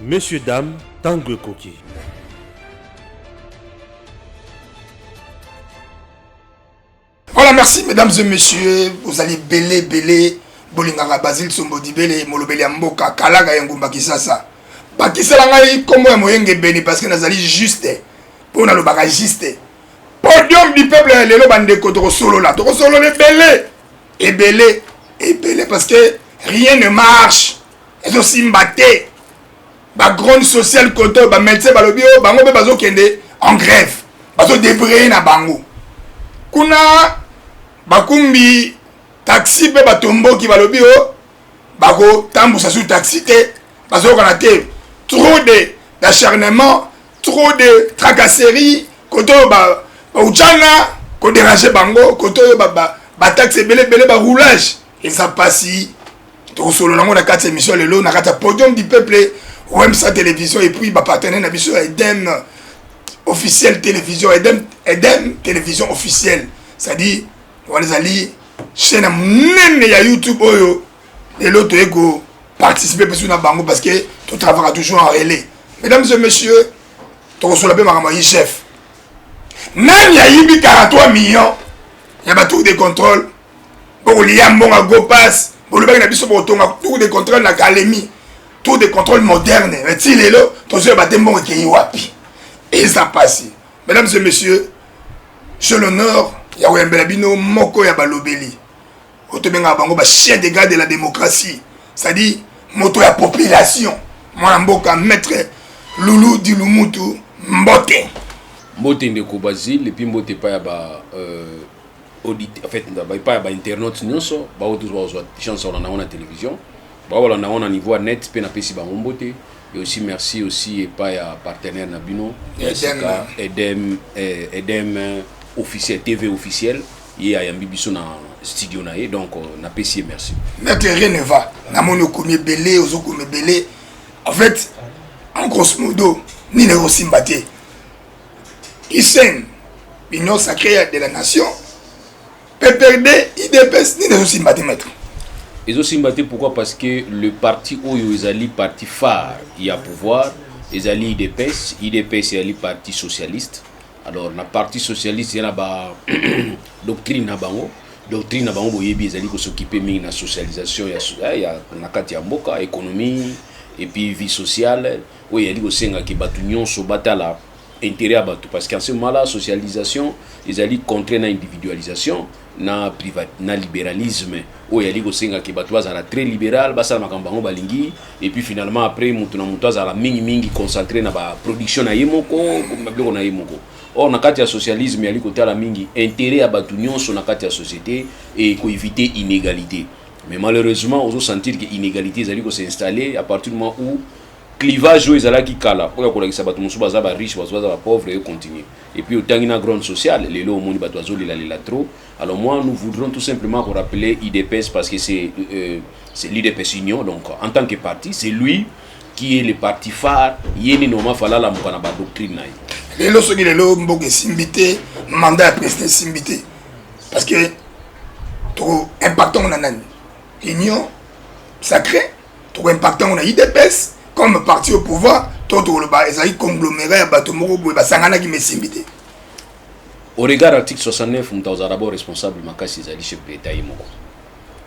Messieurs, dames, Tango Koki. Voilà, merci mesdames et messieurs. Vous allez belé, Bolingara Basile Sombodibele, Molobeli Amboka, Kalaga Yangumba Kisasa. Bakisala ngai kombo ya moyenge beni parce que nazali juste. Pour na lo baka juste. Podium du peuple lelo bande ko to solo là. To solo le belé. Et belé parce que rien ne marche. Et aussi mbaté. Ba grande sociale koto ba médecin ba lobi o bango be bazo kende en grève. Bazo débrayer na bango. Kuna bakumbi taxi pe batombo ki balobi o bako tambusa sous taxi te bazo kana te trop d'acharnement, trop de tracasseries, koto ba uchana ko déranger bango, koto ba taxi belé ba roulage et ça passe to solo nango na kati émission lelo na kati podium du peuple OM sa télévision et puis ba partenaire na biso Edem officiel télévision Edem télévision officielle. C'est-à-dire, on les a dit, chaîne à YouTube, et l'autre est participer à Bango parce que tout travail toujours en relais. Mesdames et messieurs, tu reçois la chef. Même il y a eu 43 millions, il y a tout de contrôle. Pour les gens à go pass, pour le bain tout de contrôle dans l'académie, tout de contrôle moderne. Mais si les lots, tu reçois le bon qui est wapi. Et ça passe. Mesdames et messieurs, je l'honneur. Ya Wembelabino moko ya balobeli. Otobenga bango ba chien de garde de la démocratie. C'est-à-dire moto ya population. Mwana mboka maître Loulou di Lumutu Mbote. Mbote ndeko Basile et puis Mbote pa ya ba audit en fait pa ya ba internaute nyonso ba oto ba chanson na télévision. Ba wala na niveau net pe na pesi ba Mbote. Et aussi merci aussi et pa ya partenaire na bino Edem officiel TV officiel il y a Yambibiso na studio nae donc na PC merci maître rien ne va na mono komi belé ozo komi belé en fait en grosso modo ni ne osimbate Isen l'union sacrée de la nation PPRD IDPS ni ne osimbate maître ils osimbate pourquoi parce que le parti oyo ezali parti phare il y a pouvoir ezali IDPS ezali parti socialiste. Alors, la partie socialiste, il y a une doctrine na bango boyebi ezali ko s'occuper de la socialisation, il y a na kati ya mboka économie et puis vie sociale, où il y a ko senga ki batu nyonso batala intérêt à batu parce qu'en ce moment là socialisation, ezali contre na individualisation, na privat na libéralisme, où il y a ko senga ki batu bazala très libéral, basala makambango balingi et puis finalement après mutu na mutu azala mingi concentré na ba production na yemoko, ko na yemoko. Or, na kati ya socialisme, il y a côté la mingi intérêt à batu nyonso na kati ya société et pour éviter inégalité. Mais malheureusement, on sentir que l'inégalité s'installer à partir du moment où clivage est là qui kala. Pour que les batu musu baza ba riche, baza ba pauvre et continue. Et puis autant une grande sociale, les lots au monde batu azoli la trop. Alors moi, nous voudrons tout simplement rappeler IDPS parce que c'est l'IDPS Union. Donc en tant que parti, c'est lui qui est le parti phare. Yéni noma fala la mukana ba doctrine. Les lots sont les lots mboke simbité, mandat président simbité. Parce que trop impactant on a nani. Union sacrée, trop impactant on a IDPS comme parti au pouvoir, tout le bas ils congloméré à batomoro boy basangana qui me simbité. Au regard de l'article 69, nous sommes d'abord responsables makasi zali chef de l'État yimoko.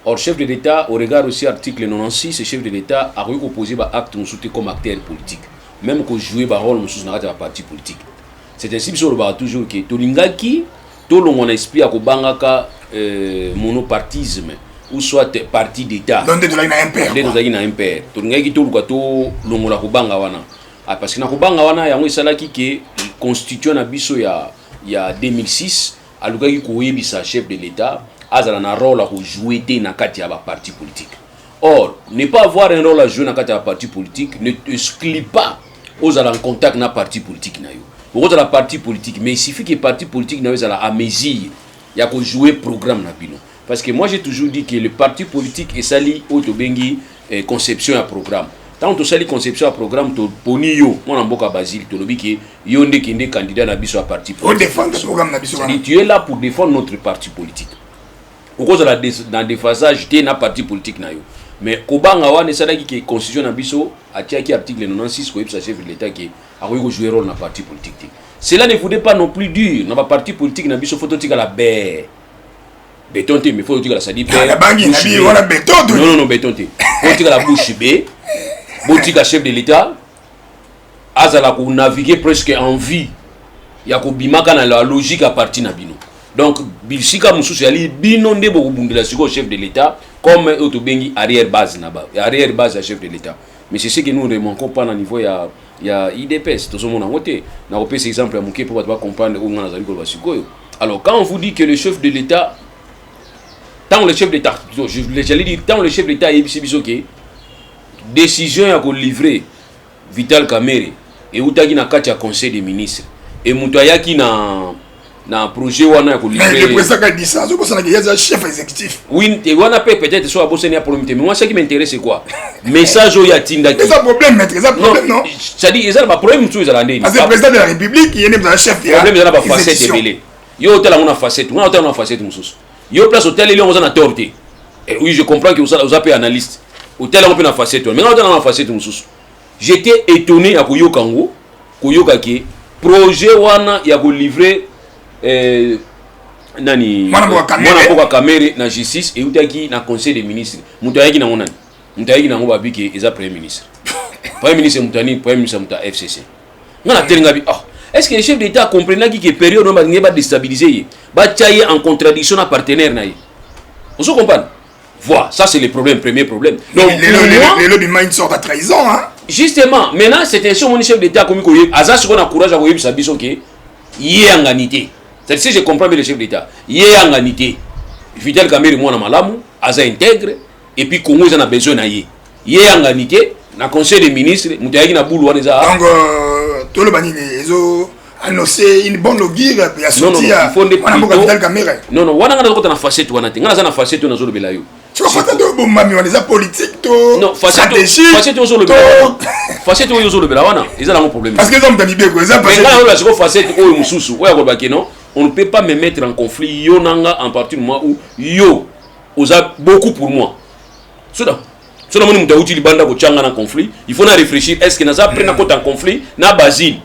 Or chef de l'État au regard aussi article 96, le chef de l'État a opposé ba acte nous comme acteur politique. Même que jouer ba rôle nous dans la parti politique. C'est ainsi que le toujours que tolingaki tout le monde esprit à kobangaka monopartisme ou soit parti d'État. Donc de la impère. De la impère. Tolingaki tout le to longola kobanga wana. Parce que na kobanga wana yango isalaki que constitution na biso ya 2006 alukaki koyebisa chef de l'État azala na rôle à jouer dans kati ya ba parti politique. Or, ne pas avoir un rôle à jouer dans kati ya parti politique ne exclut pas aux en contact na parti politique na yo. Pour la parti politique, mais il suffit que le parti politique n'ait pas à mesure, il y a qu'à jouer programme na bino. Parce que moi j'ai toujours dit que le parti politique est sali autobengi conception à programme. Tant que sali conception à programme, to poni yo, mon amboka Basile, to lobi que yonde kende candidat na biso à parti politique. Pour défendre le programme na biso. Tu es là pour défendre notre parti politique. Au cause de la dans déphasage, tu es na parti politique na yo. mais kobanga wana esalaki ke constitution na biso atiaki article 96 koyebisa chef de l'état ke akoki kojouer rôle na parti politique te. Cela ne voulait pas non plus dire na baparti politique na biso faut totikala béton te, mais faut totikala sadi non béton te, faut totikala bouche bée, botika chef de l'état azala ko naviguer presque en vie ya ko bimaka na la logique à partir na bino. Donc bisika mususu yali bino nde bokubundela siko chef de l'état comme autobengi arrière base à chef de l'état. Mais c'est ce que nous ne manquons pas au niveau il y a IDPS tout ce monde en côté. Na opé cet exemple à Mouké pour comprendre où on a zali ko basikoyo. Alors quand on vous dit que le chef de l'état tant le chef d'état j'allais dire tant le chef d'état est bisoké décision ya ko livrer Vital Kamerhe et outaki na kati ya conseil des ministres et mutayaki na projet wana ko livrer. Mais le président a dit ça, je pense qu'il y a un chef exécutif. Oui, et wana peut-être soit bosser a problème mais moi ce qui m'intéresse c'est quoi? Message au yatinda qui. C'est un problème maître, c'est un problème non? Ça dit, il y a un problème tout ça là. Parce que le président de la République, il est un chef. Le problème il y a pas facette de belé. Yo hôtel on a facette, on a hôtel on a facette mususu. Yo place hôtel il on a torté. Et oui, je comprends que vous avez analyste. Hôtel on peut na facette, mais hôtel on a facette mususu. J'étais étonné à Koyokango, Koyokake projet wana ya ko livrer nani mwana boka Kamerhe na justice et utaki na conseil des ministres mutayaki na monani mutayaki na ngoba biki eza premier ministre premier ministre muta FCC ngana telinga bi est-ce que le chef d'état comprenait que période on va déstabiliser ba tiaye en contradiction à partenaire na yi on se comprend voilà ça c'est le premier problème donc les lobby mind sort à trahison hein justement maintenant c'est un mon chef d'état comme ko aza ce qu'on a courage à ko yebisa biso ke yanganité. C'est-à-dire si je comprends bien le chef d'état yanganité Vital Kamerhe moi na malamu aza intègre et puis Congo ils en a besoin na yanganité na conseil des ministres mutayaki na boulou wana za donc tout le bani les annoncer une bonne logique et à sortir wana Vital Kamerhe non wana ngana ko na facette wana te ngana za na facette na zolo belayo tu vois pas de mami on est politique to non facette au zolo belayo facette au zolo belayo wana ils ont un problème parce que ils ont tani beko ça parce que quand on la siko facette au mususu oya ko baki non on ne peut pas me mettre en conflit yo nanga en partir du moment où yo osa beaucoup pour moi souda moni mutauti libanda ko changa na conflit il faut na réfléchir est-ce que naza prendre côté en conflit na Basile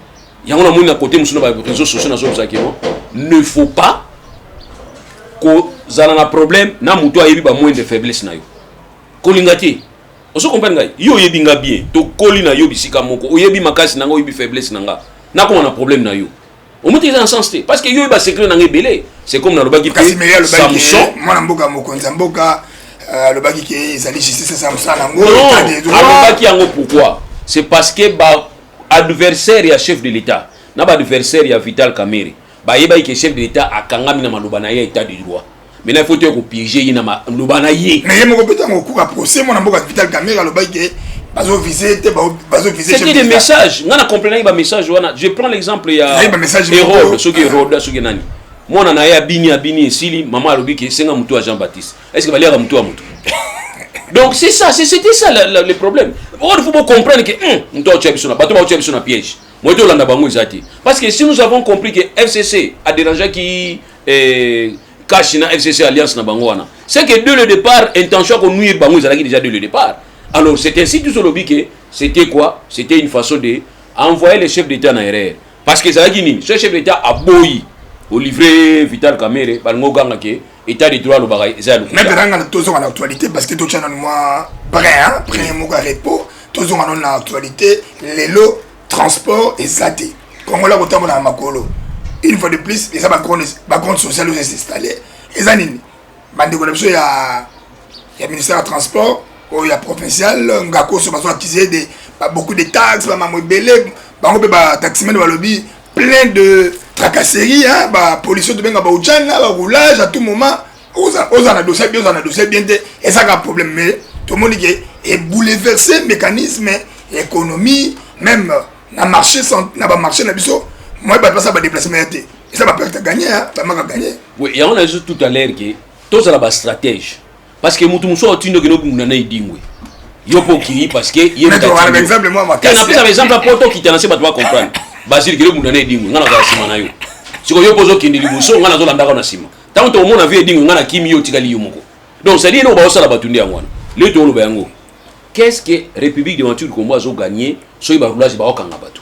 yango na moni na côté mususu na réseaux sociaux na zo zaki non ne faut pas ko zana na problème na muto ayebi ba moins de faiblesse na yo kolingati oso comprendre ngai yo yebi nga bien to koli na yo bisika moko oyebi makasi na ngo yebi faiblesse na nga na ko na problème na yo on met dans sens parce que yo ba secret na ngebele c'est comme na lobaki Samson mwana mboka mokonza mboka lobaki ke ezali justice Samson nango lobaki yango pourquoi c'est parce que ba adversaire ya chef de l'état na ba adversaire ya Vital Kamerhe ba yeba ke chef de l'état akangami na maloba na ye état de droit mais là il faut ko piéger ina maloba na ye mais yemo ko peta ngo kuka procès mwana mboka Vital Kamerhe lobaki ke bazo viser c'était des messages ngana comprendre ba message wana je prends l'exemple ya Hérode soki Hérode soki nani mona na ya bini esili mama alobi ke senga mutu a Jean-Baptiste est-ce que va lire mutu a mutu donc c'est ça c'était ça le problème il faut comprendre que mutu a biso na bato ba biso na piège moi to landa bango ezati parce que si nous avons compris que FCC a dérangé qui cache na FCC alliance na bango wana c'est que dès le départ intention ko nuire bango ezalaki déjà dès le départ. Alors c'est ainsi tout ce lobby que c'était quoi? C'était une façon de envoyer les chefs d'État en erreur. Parce que ça dit ce chef d'État a boyi au livret Vital Kamerhe bango ganga ke état de droit le bagay za le. Mais dans tous en actualité parce que tout channel moi brun premier mot repo tous en actualité les lots transport et zaté. Congo la kotambo na makolo. Une fois de plus les background social s'est installé. Ezanini bande ko biso ya ministère du transport il y a provincial ngako se besoin accuser de beaucoup de taxes ba mamobele bango pe ba taximen ba lobby plein de tracasseries hein ba police de benga ba ujana ba roulage à tout moment oza na dossier bien et ça a problème mais tout le monde dit est bouleversé mécanisme économie même na marché na ba marché na biso moi ba ça ba déplacement et ça va perdre gagner hein ba maka gagner oui et on a juste tout à l'heure que tout ça la stratège parce que mutu muso otindo ke no munana idingwe yopo ki parce que yé par exemple moi ma casse na exemple poto ki tana se ba comprendre Basile ke no munana idingwe ngana ka sima na yo siko yopo zo kindi libuso ngana zo landaka na sima tant to mona vie idingwe ngana kimi yo tikali yo moko donc ça dit no ba osala batunde yango wana le to loba yango qu'est-ce que République démocratique du Congo a gagné soy ba roulage ba okanga bato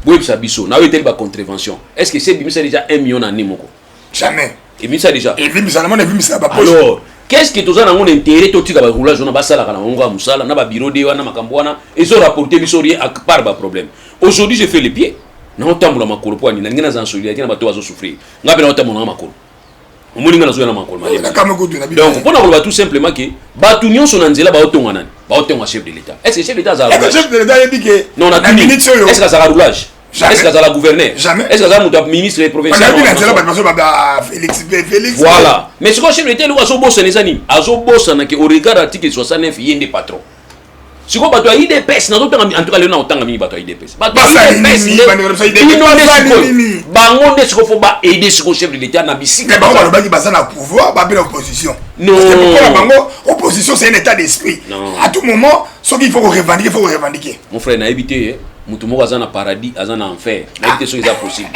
boy sa biso na wetel ba contravention est-ce que c'est bimisa déjà 1 million na nimoko jamais et bimisa déjà et bimisa na bimisa ba poche alors qu'est-ce que tozana ngone intérêt to tika ba roulage na ba sala kana ngo musala na ba bureau de wana makambo wana et ont rapporté biso rien à part ba problème aujourd'hui je fais les pieds na otambola makolo po ani na ngena za solidarité na bato bazo souffrir ngabe na otambola makolo omulinga na zo na makolo mali donc pour na tout simplement que bato nyonso na nzela ba otonga nani ba otonga chef de l'état est-ce que chef de l'état za roulage chef de l'état yebike non na minute est-ce que ça roulage est-ce que ça la gouverneur jamais est-ce que ça muta ministre et provincial Félix voilà mais ce que chef de l'état lui azo bossa nezani azo bossa na que au regard article 69 yende patron si ko bato ya IDPS na to en tout cas le na otanga mini bato ya IDPS bato ya IDPS bango nde siko fo ba aider siko chef de l'état na bisika mais bango ba basa na pouvoir ba bien opposition non parce que pour bango opposition c'est un état d'esprit à tout moment ce qu'il faut revendiquer mon frère na éviter mutu moko aza na paradis aza na enfer na éviter ce qui est possible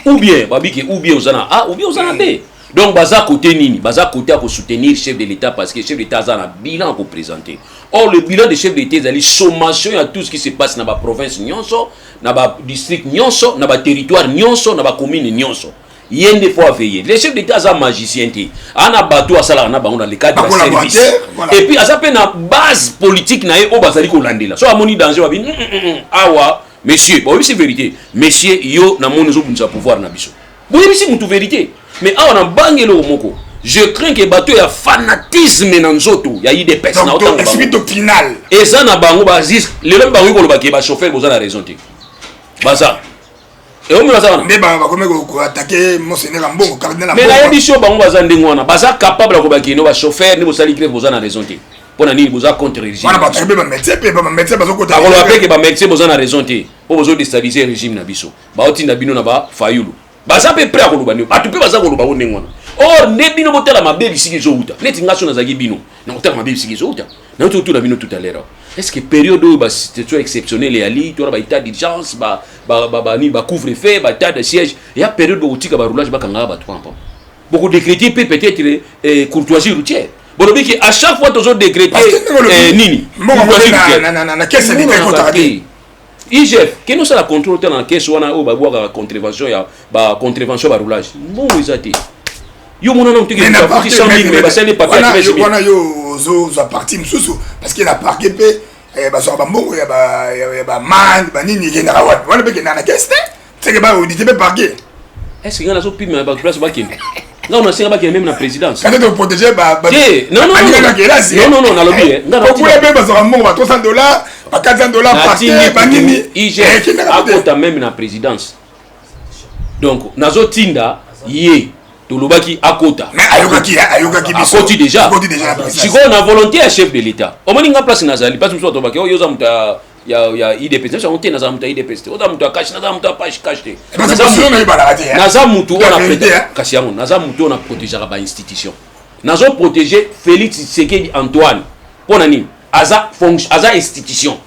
ou bien babike ou bien ozana a ou bien ozana b donc baza côté nini baza côté à soutenir chef de l'état parce que chef de l'état a un bilan à présenter. Or le bilan de chef de l'état c'est sommation à tout ce qui se passe dans la province nyonso dans la district nyonso dans la territoire nyonso dans la commune nyonso yende faut veiller les chefs d'état a magicien té ana bato asala na bango dans le cadre de service et puis asa pe na base politique na e o bazali ko landela so amoni danger ba bi awa monsieur bon oui c'est vérité monsieur yo na moni zo bunza pouvoir na biso bon oui c'est mutu vérité mais awa na bangelo moko je crains que bato ya fanatisme na nzoto ya IDPS na autant esprit doctrinal et ça na bango bazis le bango ko lo ba ke ba chauffeur boza na raison té baza et on me l'a dit mais bah comme ko attaquer monseigneur Ambongo cardinal mais la édition bango baza ndengwana baza capable ko ba ke no ba chauffeur ni bo sali grève boza na raison té pona nini boza contre régime wana ba tabe ba médecin bazo ko ta ko ba ke ba médecin boza na raison té po bozo déstabiliser régime na biso ba otinda bino na ba fayulu baza pe prêt ko lo ba ni atu pe baza ko lo ba ndengwana or ne bino botela mabe bisiki zo uta neti ngaso na zagi bino na otela mabe bisiki zo uta na tout la bino tout à l'heure est-ce que période où ba situation exceptionnelle ya li to ba état d'urgence ba ni ba couvre-feu ba état de siège ya période où tika ba roulage ba kanga ba twampa beaucoup décréter peut-être courtoisie routière bon que à chaque fois toujours décréter nini courtoisie routière na caisse d'état ko tarder IGF que nous ça la contrôle dans la caisse wana o ba boka contravention ya ba contravention ba roulage bon izati yo mona na mtiki na parti 100 000 mais basali papier wana yo zo parti msusu parce que la parquet pe ba so ba mbongo ya ba man ba nini ke na wat wana pe ke na caisse c'est que ba auditer pe parquet est-ce que ngana so pime ba place ba kende nga on a singa ba kende même na présidence quand on protéger ba non na lobby ngana ko pe ba so mbongo ba $300 ba $400 parquet ba nini IGF akota même na présidence donc nazo tinda yé Tolobaki akota mais ayokaki biso akoti déjà siko na volonté ya chef de l'état omoninga place nazali parce que so tobaki yo za muta ya IDPS ça on tient na muta IDPS o za muta cash na za muta page cash te na za mutu on a prêté kasi yango na za mutu on a protéger ba institution nazo protéger Félix Tshisekedi Antoine pona nini aza institution.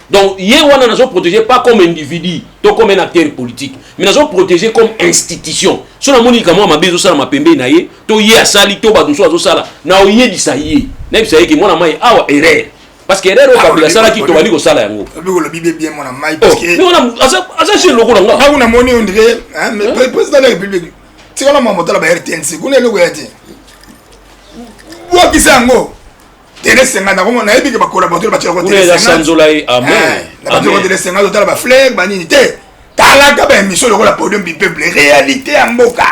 Donc, hier, on a protégé pas comme individu, donc comme un acteur politique, mais on a protégé comme institution. Si on a moni comme moi, ma besoin ça ma pembe na ye, to ye asali to ba dunso azo sala, na o ye di sa ye. Na bi sa ye ki mona mai awa erreur. Parce que erreur o kabila sala ki to bali ko sala yango. Bi ko lo bibe bien mona mai parce que mais on a asa chez loko nga. Ha una moni on dirait hein mais président de la République. Tu vois la maman la ba RTNC, ko ne loko yati. Bo ki sango. Teresenga na komo na yebi ke ba collaborateur ba tshela ko teresenga sanzola e amen na ba teresenga do tala ba flair ba nini te tala ka ba émission le ko la podium du peuple réalité en mboka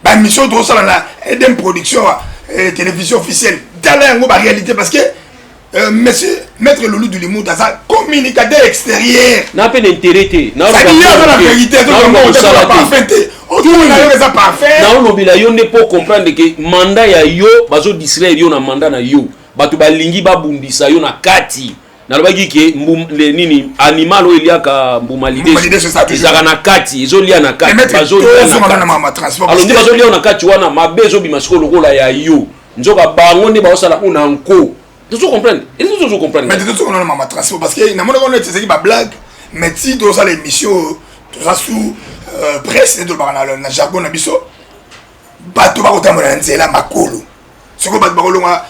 ba émission to sala na Eden production télévision officielle tala ngo ba réalité parce que monsieur maître Loulou du Limou dans sa communicateur extérieur na peine intérêt na la vérité to parfait ça parfait na lobila yo ne po comprendre que mandat ya yo bazo distraire yo na mandat na yo batu balingi babundisa yo na kati na lobaki ke le nini animal o eliaka mbuma lidé ezaka na kati ezolia na kati bazo na transport alors ndi bazo lia na kati wana mabezo bimasiko lokola ya yo nzoka bango ne baosala una nko tu comprendre et tu comprendre mais tu on a ma transport parce que na mona ko c'est qui ba blague mais si tu ça l'émission tout ça sous presse de na jargon na biso bato ba kotamona nzela makolo soko bato ba kolonga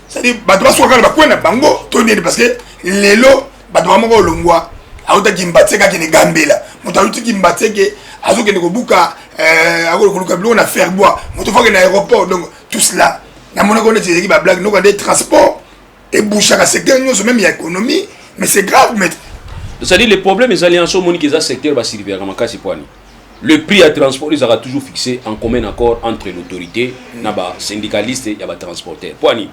c'est-à-dire bato basoka ba kwena bango to nini parce que lelo bato bamoko longwa auta kimbatseka kene gambela moto auti kimbatseke azokende kobuka akoluka bilo na faire bois moto faut que na aéroport donc tout cela na mona ko neti ki ba blague no des transports et bouchaka secteur nous même ya économie mais c'est grave mais c'est-à-dire les problèmes les alliances moniques les secteurs va servir comme cas poani le prix à transport il sera toujours fixé en commun accord entre l'autorité na ba syndicaliste et ba transporteur poani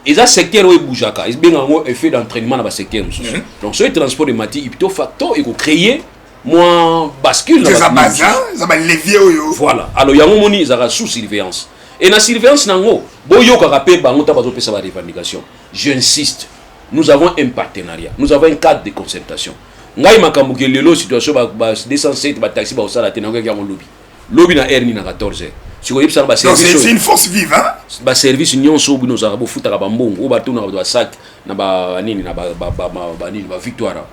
et ça secteur où boujaka il bien un effet d'entraînement dans ba secteur donc ce transport de matières il plutôt facteur et créer moins bascule dans la base ça va levier voilà alors il y a un moni ça sous surveillance et la surveillance nango boyo ka rapé bango ta bazo pesa ba revendication j'insiste nous avons un partenariat nous avons un cadre de concertation ngai makambo ke lelo situation ba 207 ba taxi ba osala te nango ya lobby na erni na 14h siko yipsa ba service c'est une force vive hein ba service nyonso obu nos arabo futa ka ba mbongo o ba tuna ba sac na ba nini na ba nini ba victoire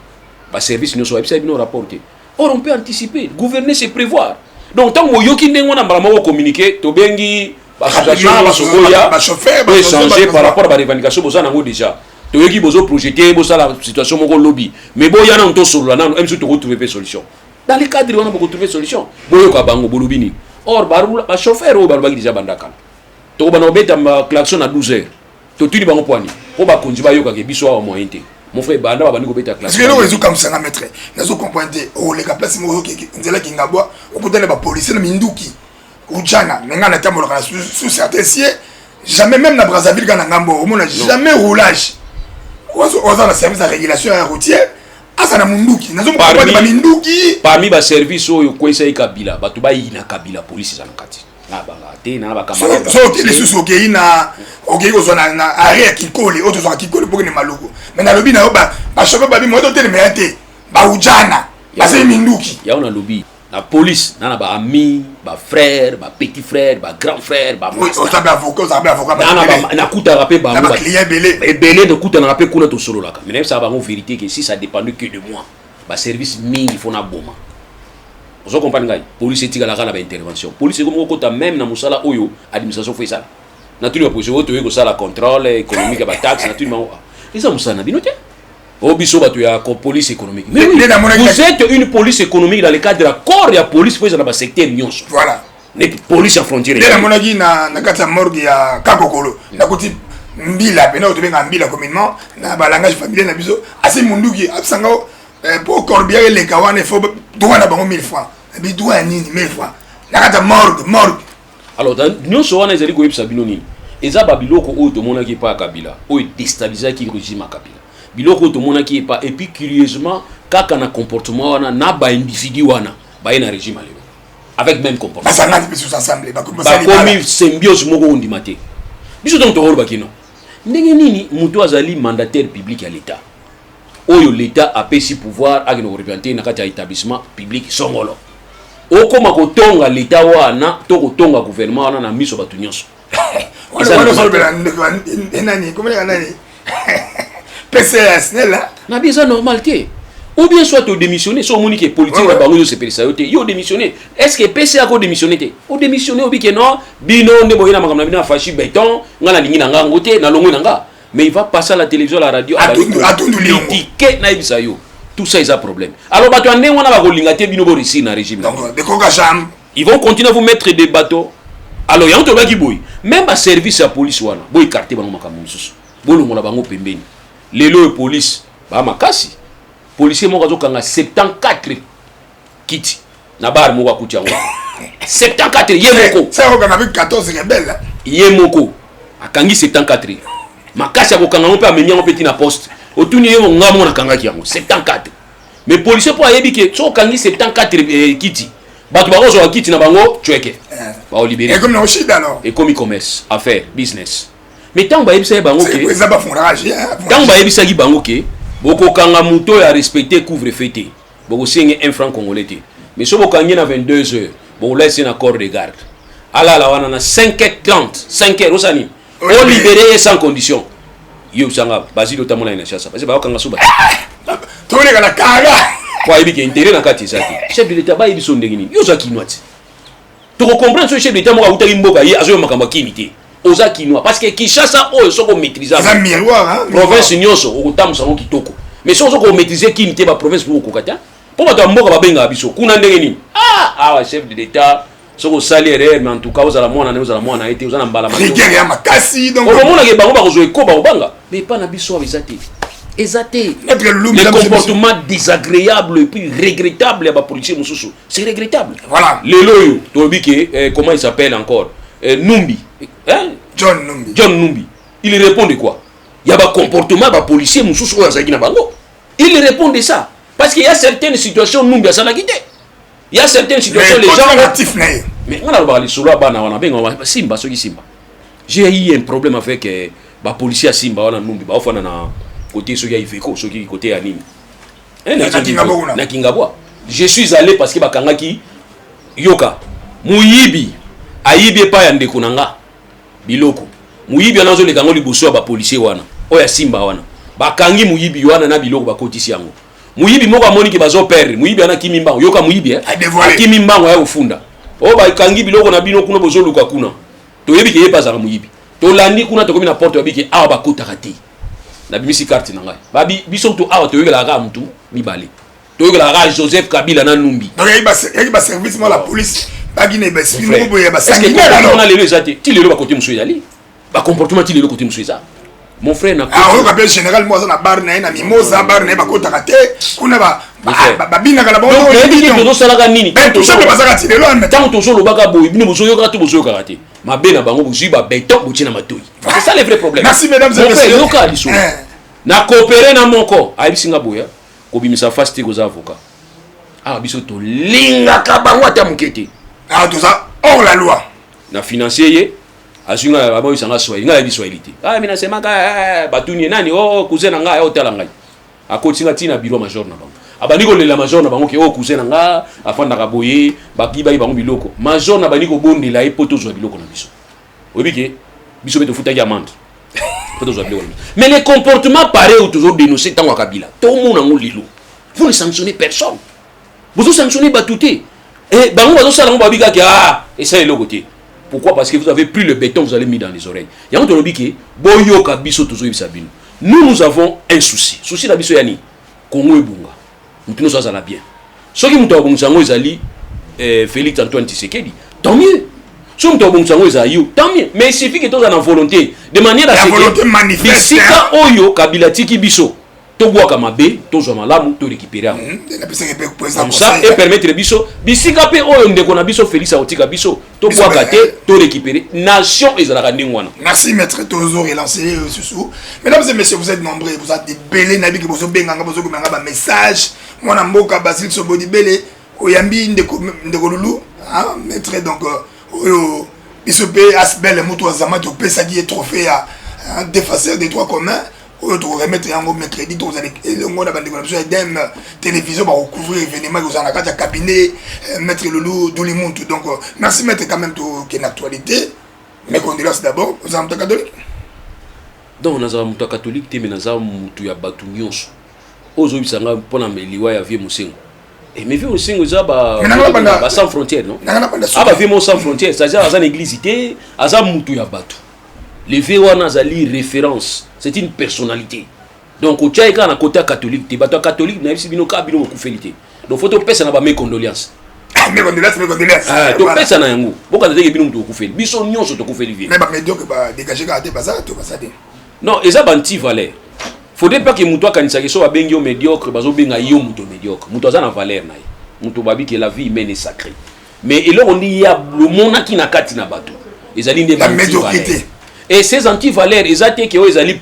ba service nyonso yipsa bino rapporter or on peut anticiper gouverner c'est prévoir donc tant moyoki ndengo na mbala communiquer to bengi ba chauffeur peut changer par rapport à la revendication boza nango déjà to yoki bozo projeter boza la situation moko lobby mais boya na nto solo na même si to retrouver solution dans les cadres on a beaucoup trouver solution boyo ka bango bolobi ni or ba chauffeur o ba déjà bandaka to ba no beta ma klaxon à 12h to tuni bango poani ko ba konji ba yoka ke biso wa moyen te mon frère banda ba ndiko beta klaxon parce que no rezo comme ça na maître nazo comprendre o le ka place mo yoki nzela kingabwa o kutana ba policier na minduki ujana nenga na tamolo kana sous certains sièges jamais même na Brazzaville kana ngambo au monde jamais roulage on a la service de régulation routière asa na munduki nazo comprendre ba minduki parmi ba service oyo kwesa ikabila batu ba ina kabila police za nakati na banga te na ba camarade so les sous okei na okei ko zona na arrêt kikole auto zo kikole pour que ne maloko mais na lobby na ba chauffeur ba bi moto te mais ate ba ujana ba se minduki ya on a lobby la police na ba ami ba frère ba petit frère ba grand frère ba master on tape avocat na kuta rapé ba ba client belé de kuta na rapé kuna to solo laka mais ça va en vérité que si ça dépendait que de moi ba service mingi fona boma vous comprenez ngai police tika la kana ba intervention police comme ko ta même na musala oyo administration fait ça na tuni opposition to yeko sala contrôle économique ba taxe na tuni ma et ça musana binote Obiso batu ya police économique. Mais oui, vous êtes une police économique dans le cadre de la corps de la police pour dans le secteur nyonso. Voilà. Les police à frontière. Dès la monagi na kata morgue ya Kakokolo. Na kuti mbila pena otobenga mbila communément na ba langage familier na biso assez munduki absanga pour corbier les kawane faut droit na bango 1000 francs. Bi droit nini 1000 francs. Na kata morgue. Alors dans nyonso wana ezali ko yebisa bino nini. Eza babiloko oyo to monaki pa Kabila, oyo déstabiliser ki régime à Kabila. Biloko to mona qui est pas et puis curieusement kaka na comportement wana na ba individu wana ba ina régime aleo avec même comportement ça n'a pas sous assemblée ba comme symbiose moko ondimate biso donc to ba kino ndenge nini muto azali mandataire public à l'état oyo l'état a pesi pouvoir a no représenter na kati ya établissement public songolo okoma kotonga l'état wana to kotonga gouvernement wana na miso batu nyonso PCS là na bien normalité ou bien soit au démissionner soit monique politique na bango yo se pesa yote yo démissionner est-ce que PCA ko démissionner té o démissionner obi que non bino nde boyina makamna bina fachi béton ngala lingi na ngango té na longo nanga mais il va passer à la télévision à la radio à tout ticket na ibisa yo tout ça ils a problème alors bato ande wana ba ko linga té bino bo réussir na régime donc de koka jam ils vont continuer à vous mettre des bateaux alors ya to ba ki boy même ba service à police wana boy carte bango makambo mususu bolongo na bango pembeni lelo police ba makasi policier moko azokanga 74 kiti na bar moko akuti yango 74 ye moko ça on avait 14 rebelles ye moko akangi 74 makasi akokanga ngo pe amenya ngo petit na poste otuni ye ngamo na kanga ki yango 74 mais policier po ayebi ke so kangi 74 kiti bato bakozo wa kiti na bango chweke ba o libérer et comme no shida alors et comme commerce affaire business mais tant ba yebisa bango ke c'est pas fondage tant ba yebisa ki bango ke boko kanga muto ya respecter couvre-feu té boko singe 1 franc congolais té mais so boko kangi na 22 heures boko laisse un accord de garde ala la wana na 5h30 5h osani o libérer sans condition yo sanga basilo tamona ina chassa parce que ba kanga suba to le kana kanga kwa ibi ke intérêt na kati zaki chef de l'état ba ibi so ndengini yo zaki nwati to comprendre so chef de l'état mo ka utaki mboka ye azo makamba kimi té oza kinois parce que Kinshasa oyo soko maîtriser c'est un miroir hein province nyonso okotambusa ngo kitoko mais soko soko maîtriser kini te ba province pour kokata pour bato mboka babenga biso kuna ndenge nini ah chef de l'état soko sali erreur mais en tout cas ozala mwana été ozala mbala ma rigueur ya makasi donc okomona ke bango bakozwa ekoba obanga mais pas na biso abizate ezate le comportement désagréable et puis regrettable ya ba policier mususu c'est regrettable voilà lelo yo tobi ke comment il s'appelle encore Numbi hein John Numbi il répond de quoi il y a ba comportement ba policier mususu oyo azaki na bango il répond de ça parce qu'il y a certaines situations Numbi asala kité il y a certaines situations les gens mais on a le bali solo bana wana benga simba soki simba j'ai eu un problème avec ba policier simba wana Numbi ba ofana na côté soki Iveko soki côté ya nini na Kingabwa je suis allé parce que bakangaki yoka muyibi ayibi pa ya ndeko nanga biloko muyibi anazo lekango liboso ba policier wana oya simba wana bakangi muyibi wana na biloko bakotisi yango muyibi moko amoni ke bazo perdre muyibi ana kimimba yoka muyibi kimimba ya ofunda o bakangi biloko na bino kuna bozo luka kuna to yebi ke yepaza muyibi to landi kuna to komi na porte yabiki awa bakota kati na bimisi carte na ngai babi biso to awa to yekela ka mtu mibale to yekela ka Joseph Kabila na Numbi donc yaki ba service mo la police bagine ba spino boye ba sangi na lelo ezate ti lelo ba côté muso ezali ba comportement ti lelo côté muso ezali mon frère na on rappelle général moi na bar na mimosa bar na ba kota kate kuna ba bina kala ba donc ebi to sala ka nini to chaque bazaka ti lelo mais tant to solo baka boy bino bozo yoka to bozo yoka kate mabena bango bozo ba beton botina matoi c'est ça le vrai problème merci mesdames et messieurs yoka liso na coopérer na moko ayibisinga boya ko bimisa fasti ko za avocat biso to linga ka bango ata mukete tout ça hors la loi na financier ye asunga babo isanga swahili nga biswahilité mina sema ka batuni nani cousin nga hôtel ngai akotinga tina bureau major na bango abani ko lela major na bango ke cousin nga afanda ka boye bakiba bango biloko major na bani ko bondela e poto zwa biloko na biso obike biso beto futa ya amende poto zwa biloko mais les comportements pareils ou toujours dénoncer tango Kabila tout monde ngo lilo vous ne sanctionnez personne vous sanctionnez batouté et bango bazo sala ngo babika ki et ça est le côté. Pourquoi? Parce que vous avez pris le béton, vous allez mis dans les oreilles. Il y a un truc qui boyoka biso tozo ibisabino. Nous avons un souci. Souci la biso yani Congo ebunga. Nous ça la bien. Ce qui muto bonsango ezali Félix Antoine Tshisekedi. Tant mieux. Ce muto bonsango ezali tant mieux. Mais il suffit que tous en volonté de manière à ce que la volonté manifeste. Sika oyo Kabila tiki biso. Toboaka mabe, tozo malamu, to récupérer. Comme ça et permettre biso bisika pe oyo ndeko na biso Félix aotika biso toboaka te to récupérer nation ezalaka ndingwana. Merci maître Tozo relancer sous. Mesdames et messieurs, vous êtes nombreux, vous êtes des belés nabi ki bozo benganga bozo komanga ba message. Mwana mboka Basile Sobodi Bele oyambi ndeko lulu, hein, maître donc oyo biso pe asbel mutu azama to pesa ki trophée à défenseur des droits communs. Tu remettre un mercredi, tu as des télévision pour couvrir l'événement, vous avez un cabinet, Maître Loulou, Doulimuntu. Donc, merci Maître quand même pour une actualité. Mes condoléances d'abord, vous êtes catholique? Donc, nous sommes catholiques, mais nous sommes battus. Aujourd'hui, nous sommes pour la Meliwa, vie Moussengo. Et mais vie Moussengo, c'est sans frontières, non? Vie sans frontières, c'est-à-dire dans l'église, c'est un battu. Les Véwana Zali référence, c'est une personnalité. Donc au Tchaïka na côté catholique, tu bateau catholique na ici bino ka bino ko félité. Donc faut to pesa na ba mes condoléances. Mes condoléances. To pesa na yango. Boka na bino to ko félité. Biso nyonso to ko félité. Mais ba médiocre ba dégager ka te baza to basade. Non, eza banti valeur. Faudrait pas que muto kanisa ke so ba bengi yo médiocre, bazo benga yo muto médiocre. Muto za na valeur na ye. Muto babi que la vie humaine est sacrée. Mais et là on dit il y a le monde qui na kati na bateau. Ezali ndé la médiocrité. Et ces anti-valeurs, ils ont été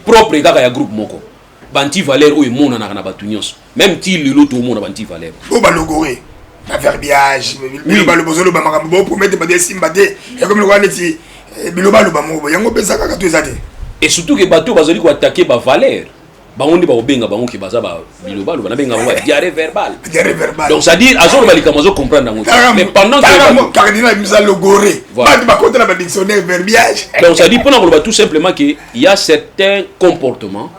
propres à groupe moko. Anti-valeurs, ils ont été propres. Même si les autres ont été anti-valeurs. Ils ont été la verbiage, ils ont été et surtout que les bateaux ont attaqué les valeurs. Baondi ba obenga bango ki baza ba biloba lo bananga bango diarrhée verbale. Donc ça dit azor balika mazo comprendre ngo. Mais pendant que cardinal Misa Logoré, pas de contre la dictionnaire verbiage. Donc ça dit pendant qu'on va tout simplement que il y a certains comportements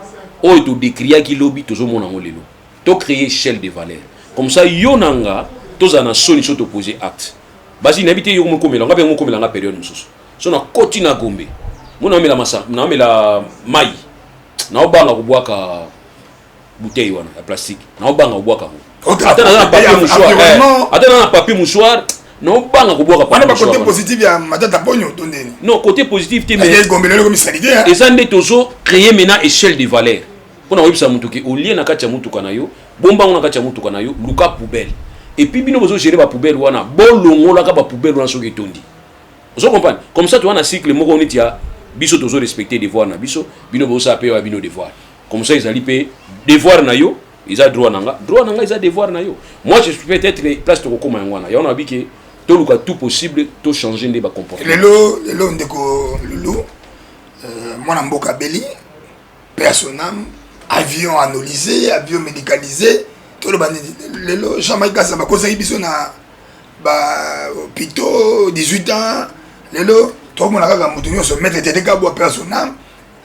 où tu décrire qui lobby toujours mon ngo lelo. To créer échelle de valeur. Comme ça yonanga tous en a solution opposé acte. Basi n'habite yo mo komela ngabe mo komela nga période mususu. So na kotina gombe. Muna omela masa, na omela mai. Na obanga kubwaka bouteille wana ya plastique. Na obanga kubwaka. Ata na papier mouchoir. Ata na papier mouchoir. Na obanga kubwaka papier mouchoir. Côté positif ya matata ponyo tondeni. Non, côté positif te mais. Parce que gombelelo comme sanitaire. Et ça ndé tozo créer maintenant échelle de valeur. Pona webisa mutuki au lieu na kati ya mutuka na yo, bomba na kati ya mutuka na yo, luka poubelle. Et puis bino bozo gérer ba poubelle wana, bolongola ka ba poubelle wana soki tondi. Vous comprenez? Comme ça tu as un cycle moko on dit ya biso tozo respecter devoir na biso, bino bozo apé wa bino devoir. Comme ça ils allaient payer devoir na yo, ils a droit nanga ils a devoir na yo. Moi je suis peut-être place de kokoma ngwana. Ya on a dit que tout le cas tout possible tout changer de ba comportement. Lelo ndeko lulu moi na mboka beli personnel avion analysé, avion médicalisé, tout le bande lelo Jamaïca ça va conseiller biso na ba hôpitaux 18 ans lelo tout le monde a mutu nyonso mettre tete ka bo personnel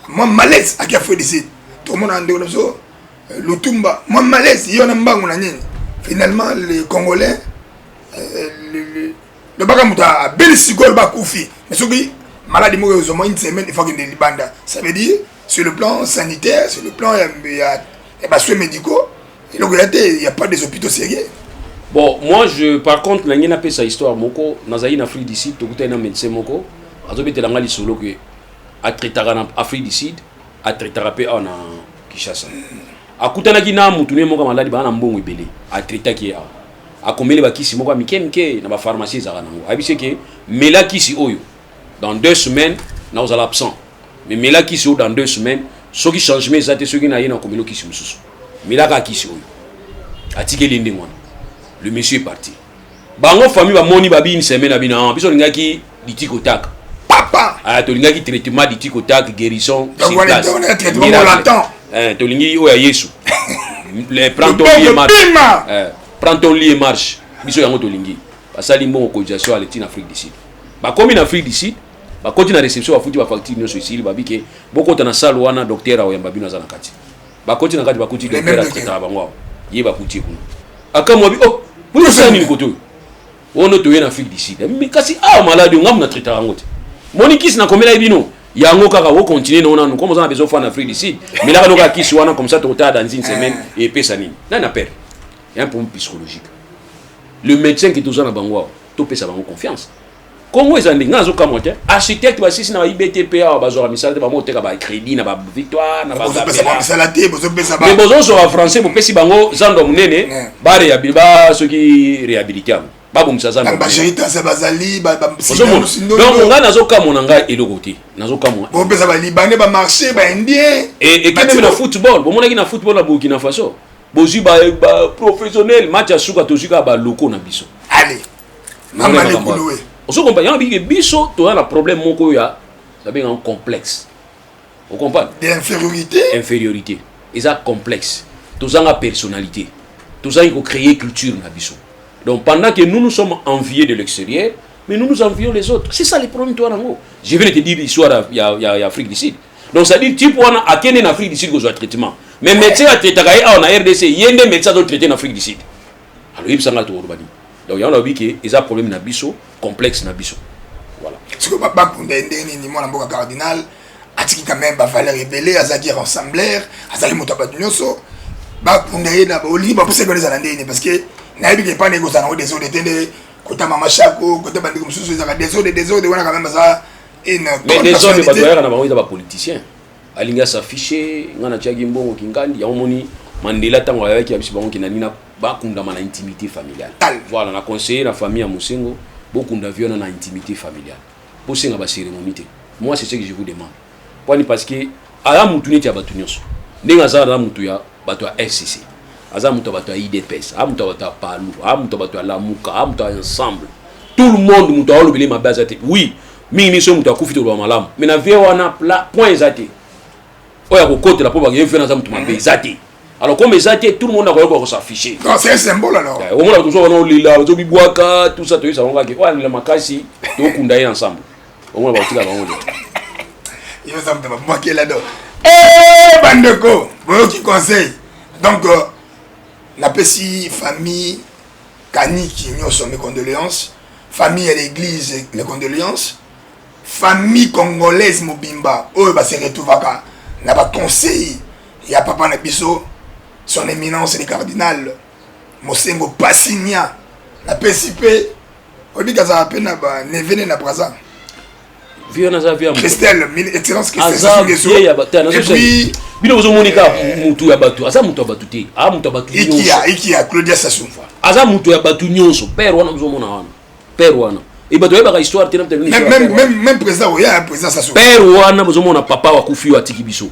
moi malaise a kia fait ici tout le monde a ndeko so lutumba moi malaise yona mbangu na nini finalement les Congolais le baka mutu a beli sigol ba kufi mais soki maladie mo au moins une semaine il faut que de libanda ça veut dire sur le plan sanitaire, sur le plan il y a des soins médicaux, il n'y a pas des hôpitaux sérieux. Bon, moi, par contre, je n'ai pas sa histoire. Dans l'Afrique du Sud, je suis un médecin. Je suis un solo que a traité en Afrique du Sud, a traité en Kinshasa. A kutana kina mutune moka maladi bana mbongo ibele. A traité qui a komele ba kisi moka mike na ba pharmacie za kanango. Abise ke mela kisi oyo. Dans 2 semaines, na vous allez absent. Mais là qui sont dans 2 semaines, ceux qui changent mais ça ceux qui n'aient pas comme qui sont sous. Mais là qui sont. Atike linde moi. Le monsieur est parti. Bango famille va moni babi une semaine abina. Biso linga ki ditiko tak. Papa. Ah to linga ki traitement ditiko tak guérison sur place. Traitement latent. To lingi o ya Yesu. Les prends ton lit et marche. Prends ton lit et marche. Biso yango to lingi. Basali mbongo cotisation à l'État Afrique du Sud. Ba comme en Afrique du Sud. Ba koti na réception ba futi ba facture nyonso isili ba bike boko ta na salle wana docteur wa yamba bino za na kati ba koti na kati ba koti docteur atata bango ye ba kuti kuna akamwa bi oh pour ça ni koto wono to ye na Afrique du Sud mais kasi malade ngam na traiter yango te moni kisi na komela bino yango kaka wo continuer na onu comme ça na besoin faire en Afrique du Sud mais là ka kisi wana comme ça to ta dans une semaine et pesa nini na peur il y a un problème psychologique le médecin qui toujours na bango to pesa bango confiance. Congo ezandi ngazo kamote architecte ba sisi na IBTPA bazora misala te ba moteka ba crédit na ba victoire na ba mais bozo so français bo pesi bango zando munene ba réhabiliter soki réhabiliter ba bomisa zando ba jerita se bazali ba donc nga nazo kamona nga elokoti nazo kamona bo pesa ba libanais ba marché ba indien et quand même na football bo monaki na football na Burkina Faso bozi ba professionnel match asuka tozuka ba loko na biso allez mama le kuluwe. Vous comprenez que biso tu as un problème moko ya ça bien un complexe. Vous comprenez? Infériorité. Et ça complexe. Tout ça a personnalité. Tout ça il faut créer culture na biso. Donc pendant que nous sommes enviés de l'extérieur, mais nous envions les autres. C'est ça le problème toi nango. Je viens de te dire l'histoire il y a Afrique du Sud. Donc ça dit type on a kene en Afrique du Sud ko traitement. Mais médecin a traité en RDC, yende médecin do traiter en Afrique du Sud. Alors il s'engage au Rwanda. Donc il y a un qui est un problème na biso complexe na biso. Voilà. Ce que papa Kundendeni ni mon amboka cardinal atiki quand même ba valeur révélée azaki rassembleur azali motaba nyonso ba Kundendeni na ba oli ba pousser les alandeni parce que na yebi ke pas négocier na des autres tende kota mama chako kota bandi comme sous ezaka des autres wana quand même ça une mais des autres ba doyaka na bango ba politicien alinga s'afficher ngana tiaki mbongo kingandi ya omoni Mandela tango ayaki abisi bango kinanina bakunda na intimité familiale. Voilà, na conseiller la famille à Moussengo, beaucoup d'avions dans intimité familiale. Pour ça, ba cérémonie. Moi, c'est ce que je vous demande. Parce que à la moutouni tia batunios. Nenga za la moutuya batwa FCC. Aza mouto batwa IDPS, a mouto batwa Palou, a mouto batwa Lamuka, a mouto ensemble. Tout le monde mouto a lobeli ma base. Oui, mingi so mouto kufi to ba malam. Mais na vie wana point exacté. Oya ko côté la poba yefena za mouto mabe exacté. Alors comme les athées, tout le monde a quoi s'afficher. Non, c'est un symbole alors. Au moment où tout ça on lila, tout biboaka, tout ça on va que ouais le makasi, tout kundaye ensemble. Au moment où tu vas on dit. Il va ça me moi qui est là-dedans. Bandeko, vous qui conseille. Donc la petite famille Kani qui nous sommes mes condoléances, famille et l'église les condoléances, famille congolaise mobimba oyo ba se retrouvaka na ba conseil ya papa na biso son éminence le cardinal Mosengo Passigna na PCP odika za pena ba nevene na braza vieux na zavia Christelle excellence Christelle et puis bino bozo monika mutu ya batu asa mutu ya batu te mutu ya batu ikia Claudia Sassou asa mutu ya batu nyonso père wana bozo mona wana père wana et batu ya ba histoire tena même président oya président Sassou père wana bozo mona papa wa kufi wa tiki biso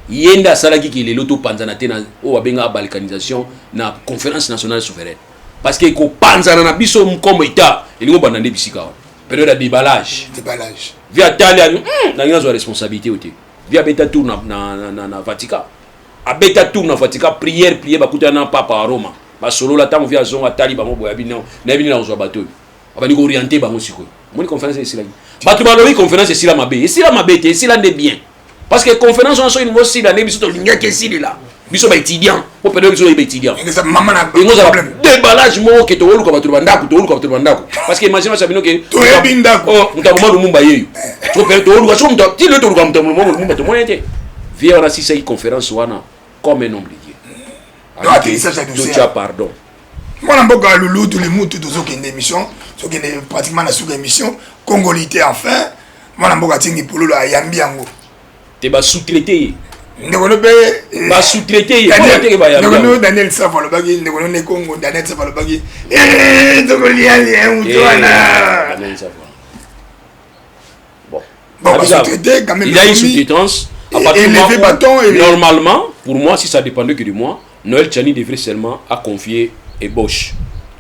yenda salaki ki lelo to panzana tena o wabenga balkanisation na conférence nationale souveraine parce que ko panzana na biso mkomo ita elingo bandande bisika wana période de déballage via Talia na ngazo responsabilité oté via beta tour na Vatican a beta tour na Vatican prière bakuta na papa à Roma ba solo la tango via zonga tali ba mobo ya bino na bino na zo bato abani ko orienter bango siko moni conférence ici là bato ba lobi conférence ici là mabe te ici là de bien parce que conférence on so une aussi là biso to linga ke ici là biso ba étudiant pour période biso ba étudiant maman na problème déballage mo ke to oluka bato bandako parce que imagine ça bino ke to ebindako mutamoma lumumba yeyo to période to oluka so mutamoma ti le to oluka mutamoma lumumba to moyete via on a si conférence wana comme un homme de Dieu tu as pardon moi mboka lulu tous les mutu to zoki émission soki pratiquement na suka émission congolité enfin moi mboka tingi pololo ayambi yango te ba sous-traiter ndeko be ba sous-traiter Daniel Savalo bagi ndeko ne Congo Daniel Savalo bagi ndeko liali mutwana bon ba sous-traiter quand même il y a une sous-traitance à partir du bâton normalement pour moi si ça dépendait que de moi Noël Tchani devrait seulement à confier ébauche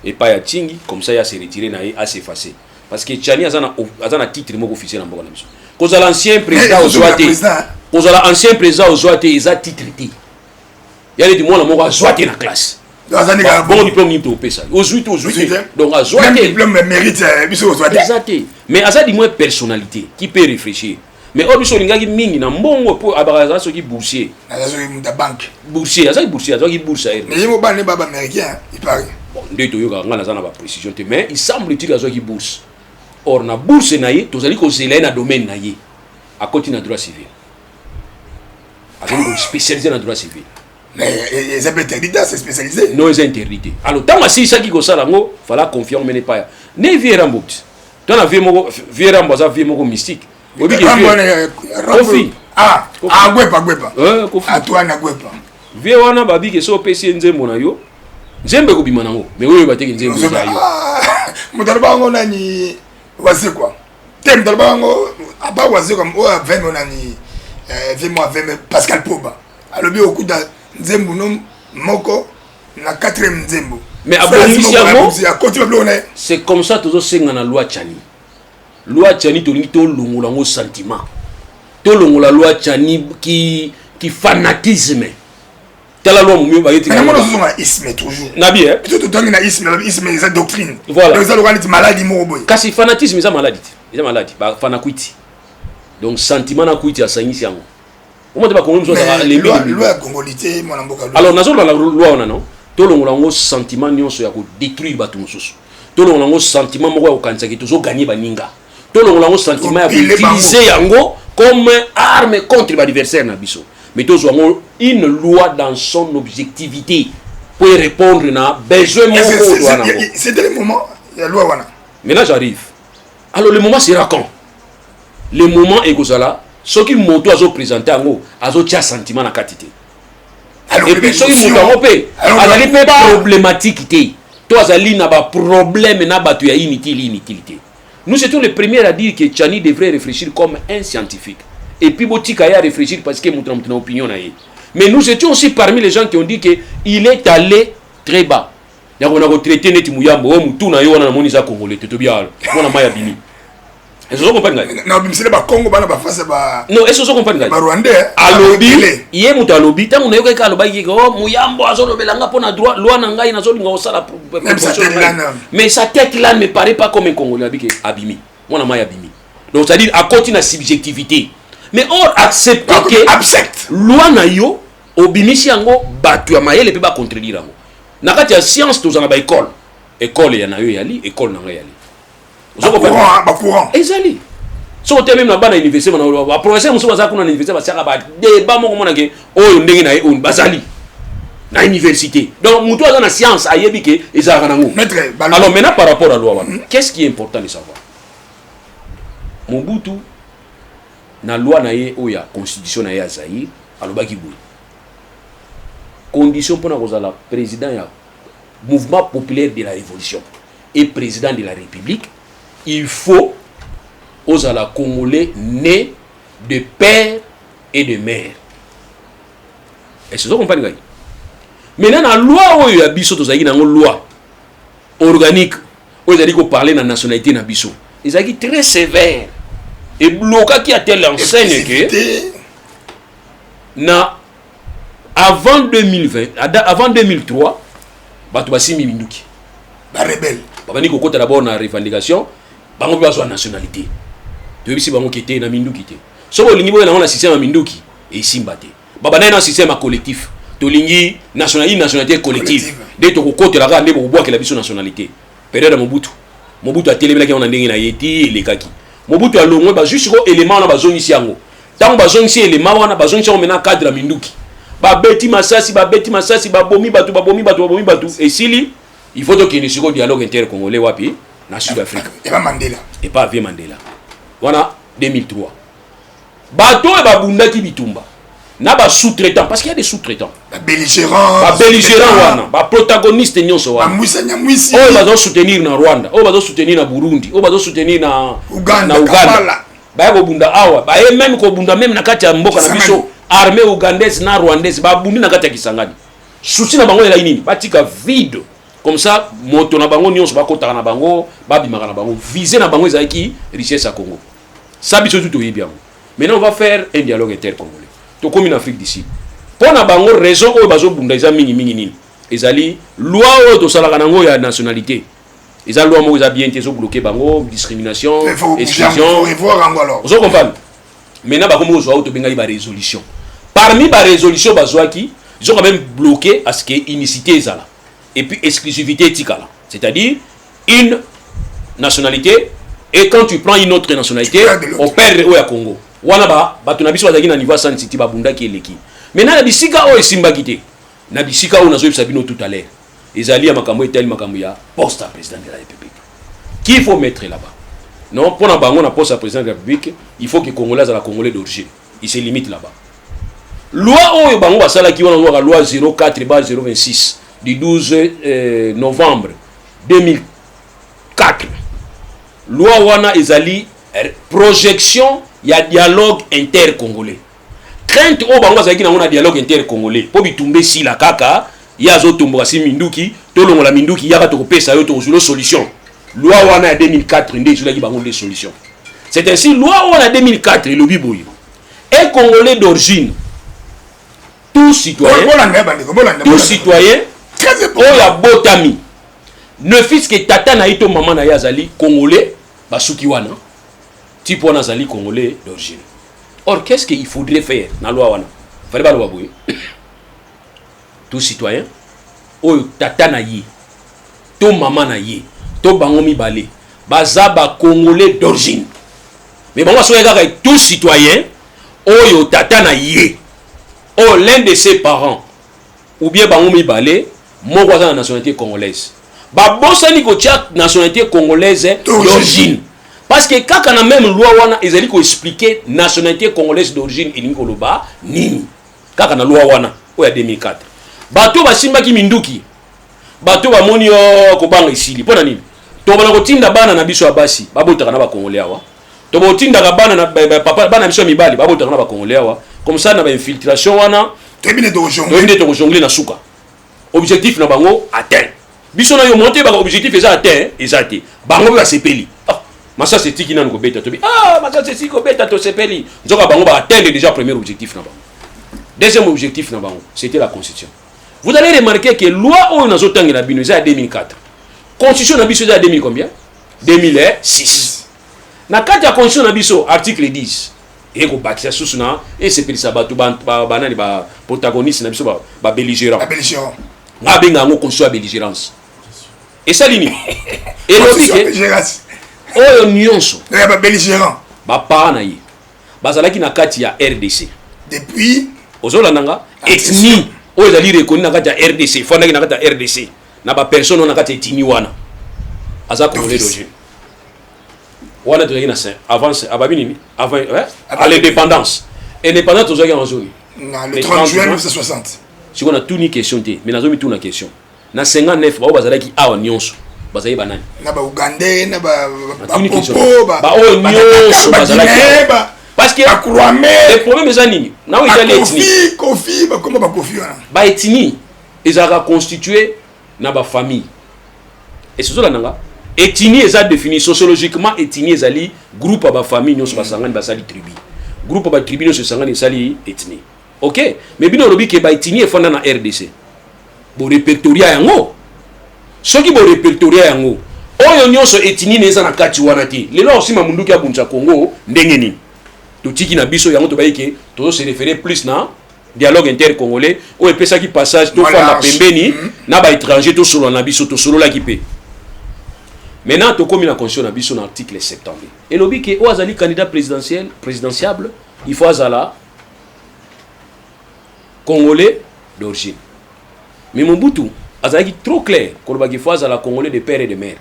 et pas à Tingi comme ça il a se retirer à s'effacer parce que Tchani a un titre officiel en Boga cause à l'ancien président ancien président Ozoate ils a titre il y a des mois la mort Ozoate na classe bon diplôme ni to pesa Ozoate donc Ozoate même diplôme mérite biso Ozoate mais à ça dit moins personnalité qui peut réfléchir mais obiso lingaki mingi na mbongo po abaraza soki boursier azazo muta banque boursier azoki boursier mais yemo bane baba américain il paraît bon ndeto yoka ngana za na ba précision te mais il semble-t-il azoki bourse or na bourse na ye tozali ko zela na domaine na ye à côté na droit civil avec une spécialisé dans droit civil mais ça peut interdit c'est spécialisé non c'est interdit alors tant si ça qui ko sala ngo fala confiance mais pas ne viera mbot ton a viera mboza vie moko mystique obi ke Kofi gwepa Kofi atwana gwepa vie wana babi ke so pesi nzembo na yo nzembe ko bima nango mais oyo bateki nzembo za yo mutalaba ngo nani wase quoi tem mutalaba ngo aba wase comme o 20 nani 20 mois 20 Pascal Poba alobi okuda nzembo no moko na 4e nzembo mais c'est comme ça toujours senga na loi Tchani tolingi to longola ngo sentiment to longola loi Tchani qui fanatisme tala loi mumi ba yeti kana mo na isme toujours nabi tout temps na isme eza doctrine voilà donc ça le maladie mo boy kasi fanatisme eza maladie ba fanakuiti donc sentiment na kuiti asangisi yango omo te ba kongo mzoza les loi congolité mona mboka alors nazo la loi ona non to longola ngo sentiment nyonso ya ko détruire batu mosusu to longola ngo sentiment moko ya ko kanisa ki tozo gagner baninga to longola ngo sentiment ya utiliser yango comme arme contre l'adversaire na biso mais tozo ngo une loi dans son objectivité pour répondre na besoin moko wana c'était le moment la loi wana mais là j'arrive alors le moment sera quand le moment ekozala soki moto azo présenter yango azo tia sentiment na katité et puis soki moto yango pe azali pe problématique te to azali na ba problème na bato ya inutilité nous étions les premiers à dire que Tchani devrait réfléchir comme un scientifique et puis botika ya réfléchir parce que moto na opinion na ye mais nous étions aussi parmi les gens qui ont dit que il est allé très bas ya ko na ko traiter neti muyambo o mutu na yo wana na moni za congolais to bialo mona maya bini est-ce que vous comprenez non bimsele ba Congo bana ba face ba non est-ce que vous comprenez ba Rwandais alobi yé mutu alobi tangu na yo ka aloba ki ko muyambo azolobelanga pona droit loi na ngai nazolinga osala mais sa tête là ne me paraît pas comme un Congolais abiki abimi mona maya bimi donc c'est-à-dire à côté na subjectivité mais or accepter que abject loi na yo obimisi yango batu ya mayele pe ba contredire yango na kati ya science tozana ba école ya na yo yali école na ngai yali courant ezali so te même na bana université ba professeur muso baza kuna na université ba saka ba débat moko mona ke oyo ndenge na on bazali na université donc muto aza na science ayebi ke ezaka nango alors maintenant par rapport à loi wana qu'est-ce qui est important de savoir Mobutu na loi na ye oya constitution na ye ya Zaïre alobaki boye condition pour na président ya mouvement populaire de la révolution et président de la République, il faut aux ala Congolais nés de père et de mère. Est-ce que vous comprenez? Maintenant, la loi où il y a biso une loi organique où il y a parler de la nationalité na biso, ils sont très sévère et bloqué qui a tel enseigne que na avant 2020, avant 2003, batu basimi minduki ba rebelle babani kokota d'abord na revendication bango besoin nationalité to bisi bango kité na minduki té so bolingi boyela na système ya minduki et simbate baba na système collectif to lingi nationalité collective de to kokota la rande bo boa la biso nationalité période Mobutu a télémelaki on ndenge na yeti le kaki Mobutu a longwe ba juste ko élément na bazongi siango tant bazongi élément wana bazongi siango mena cadre ya minduki babeti masasi babomi batu et sili il faut donc qu'il y ait un dialogue intercongolais wapi na Sud-Afrique et pas vieux Mandela wana 2003 bato e babundaki bitumba na ba sous-traitant parce qu'il y a des sous-traitants belligérants wana ba protagonistes nyonso wana oh bazo soutenir na Rwanda oh bazo soutenir na Burundi oh bazo soutenir na Uganda ba ko bunda awa ba même ko bunda même na kati ya mboka na biso armée ougandaise na rwandaise ba bundi na kati ya Kisangani souci na bango ela nini batika vide comme ça moto na bango nyonso bakota na bango babimaka na bango viser na bango ezaki richesse à Congo ça biso tout oyebi yango maintenant on va faire un dialogue intercongolais to comme en Afrique d'ici pour na bango raison oyo bazo bunda eza mingi nini ezali loi oyo to salaka nango ya nationalité eza loi moko eza bien tezo bloquer bango discrimination exclusion vous comprenez maintenant ba komo zo auto benga ba résolution parmi ba résolution bazwaki ils ont quand même bloqué à ce que unicité ezala et puis exclusivité tikala c'est-à-dire une nationalité et quand tu prends une autre nationalité on perd au ya Congo wana ba to na biso bazaki na niveau San City ba bunda ki eleki maintenant na bisika o esimbaki te na bisika o nazo bisabino tout à l'heure ezali ya makambo etali makambo ya poste à président de la République qui faut mettre là-bas non pour na bango na poste à président de la République il faut que Congolais à la Congolais d'origine il se limite là-bas loi oyo bango basala ki wana loi 04/026 du 12 novembre 2004 loi wana ezali projection ya dialogue intercongolais crainte o bango bazaki na ngona dialogue intercongolais po bitumbe si la kaka ya zo tumbo kasi minduki to longola minduki ya ka to kopesa yo to zulo solution loi wana ya 2004 ndé zulaki bango les solutions c'est ainsi loi wana 2004 lobi boyo et Congolais d'origine tout citoyen oya botami ne fils que tata na ito maman na yazali Congolais basuki wana tipo wana zali Congolais d'origine. Or qu'est-ce qu'il faudrait faire na loi wana fallait ba loi boye tout citoyen oyo tata na ye to maman na ye to bango mibale baza ba Congolais d'origine mais bango soya kaka tout citoyen oyo tata na ye oh l'un de ses parents ou bien bango mibale moko aza na nationalité congolaise ba bosani ko tia nationalité congolaise d'origine parce que kaka na même loi wana ezali ko expliquer nationalité congolaise d'origine elingi koloba nini kaka na loi wana oya 2004 bato basimbaki minduki bato bamoni yo kobanga isili pona nini to bana kotinda bana na biso ya basi babotaka na ba Congolais awa to botinda ka bana na papa bana biso mibali babotaka na ba Congolais awa comme ça na ba infiltration wana terminé to jongler na suka objectif na bango atteint biso na yo monter ba objectif eza atteint ezate bango ba sepeli masa c'est tiki nanu ko beta to bi masa c'est tiki ko beta to sepeli nzoka bango ba atteindre déjà premier objectif na bango deuxième objectif na bango c'était la constitution. Vous allez remarquer que loi on a zotangi la bino eza 2004 constitution na biso eza 2000 combien 2006 na kati ya constitution na biso article 10 et ko bakisa susuna et c'est pour ça banani ba protagoniste na biso ba belligérant nga benga ngo constitution belligérance et ça lini et lobi que oyo nyonso ba belligérant ba parents na ye bazalaki na kati ya RDC depuis ozolandanga ethnie oyo ezali reconnu na kati ya RDC fondaki na kati ya RDC na ba personne na kati ya ethnie wana aza congolais d'origine wana tozalaki na avance ababi nini avant à l'indépendance indépendance tozalaki en zone le 30 juin 1960 siko na tuni question te mais nazomi tuna question na 59 bao bazalaki awa nyonso bazali banani na ba Ugandais na ba oyo nyonso bazalaki parce que le problème est nini na oyo ezali ethnie kofi ba komba ba kofi wana ba ethnie ezalaka constitué na ba famille et ce là nanga ethnie eza défini sociologiquement ethnie ezali groupe ba famille nyonso basangani basali tribu groupe ba tribu nyonso basangani esali ethnie ok mais bino lobi ke ba ethnie efanda na RDC bo répertoria yango soki bo répertoria yango oyo nyonso ethnie neza na kati wana te lelo osima munduki ya buncha Congo ndenge nini totiki na biso yango tobayike tozo se référer plus na dialogue intercongolais oyo epesaki passage to fanda pembeni na ba étranger to solo na biso to solo la kipe maintenant to komi na constitution na biso na article 70 et lobi ke o azali candidat présidentiable il faut azala congolais d'origine mais Mobutu azalaki trop clair kolobaki faut azala congolais de père et de mère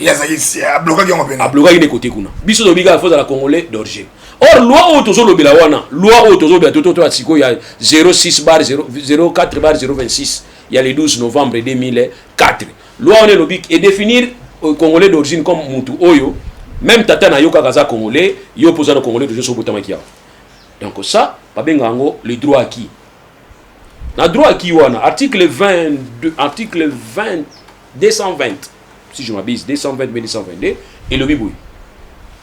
il azali a bloqué on appelle a bloqué des côtés kuna biso lobi ka faut azala congolais d'origine or loi o tozo lobela wana loi o tozo lobela toto atiko ya 06/04/026 il y a le 12 novembre 2004 loi on est lobi et définir congolais d'origine comme mutu oyo même tata na yoka kaza congolais yo posa na congolais d'origine so botamaki ya donc ça babenga ngo le droit acquis na droit acquis wana article 220 si je m'abuse 220 et le biboui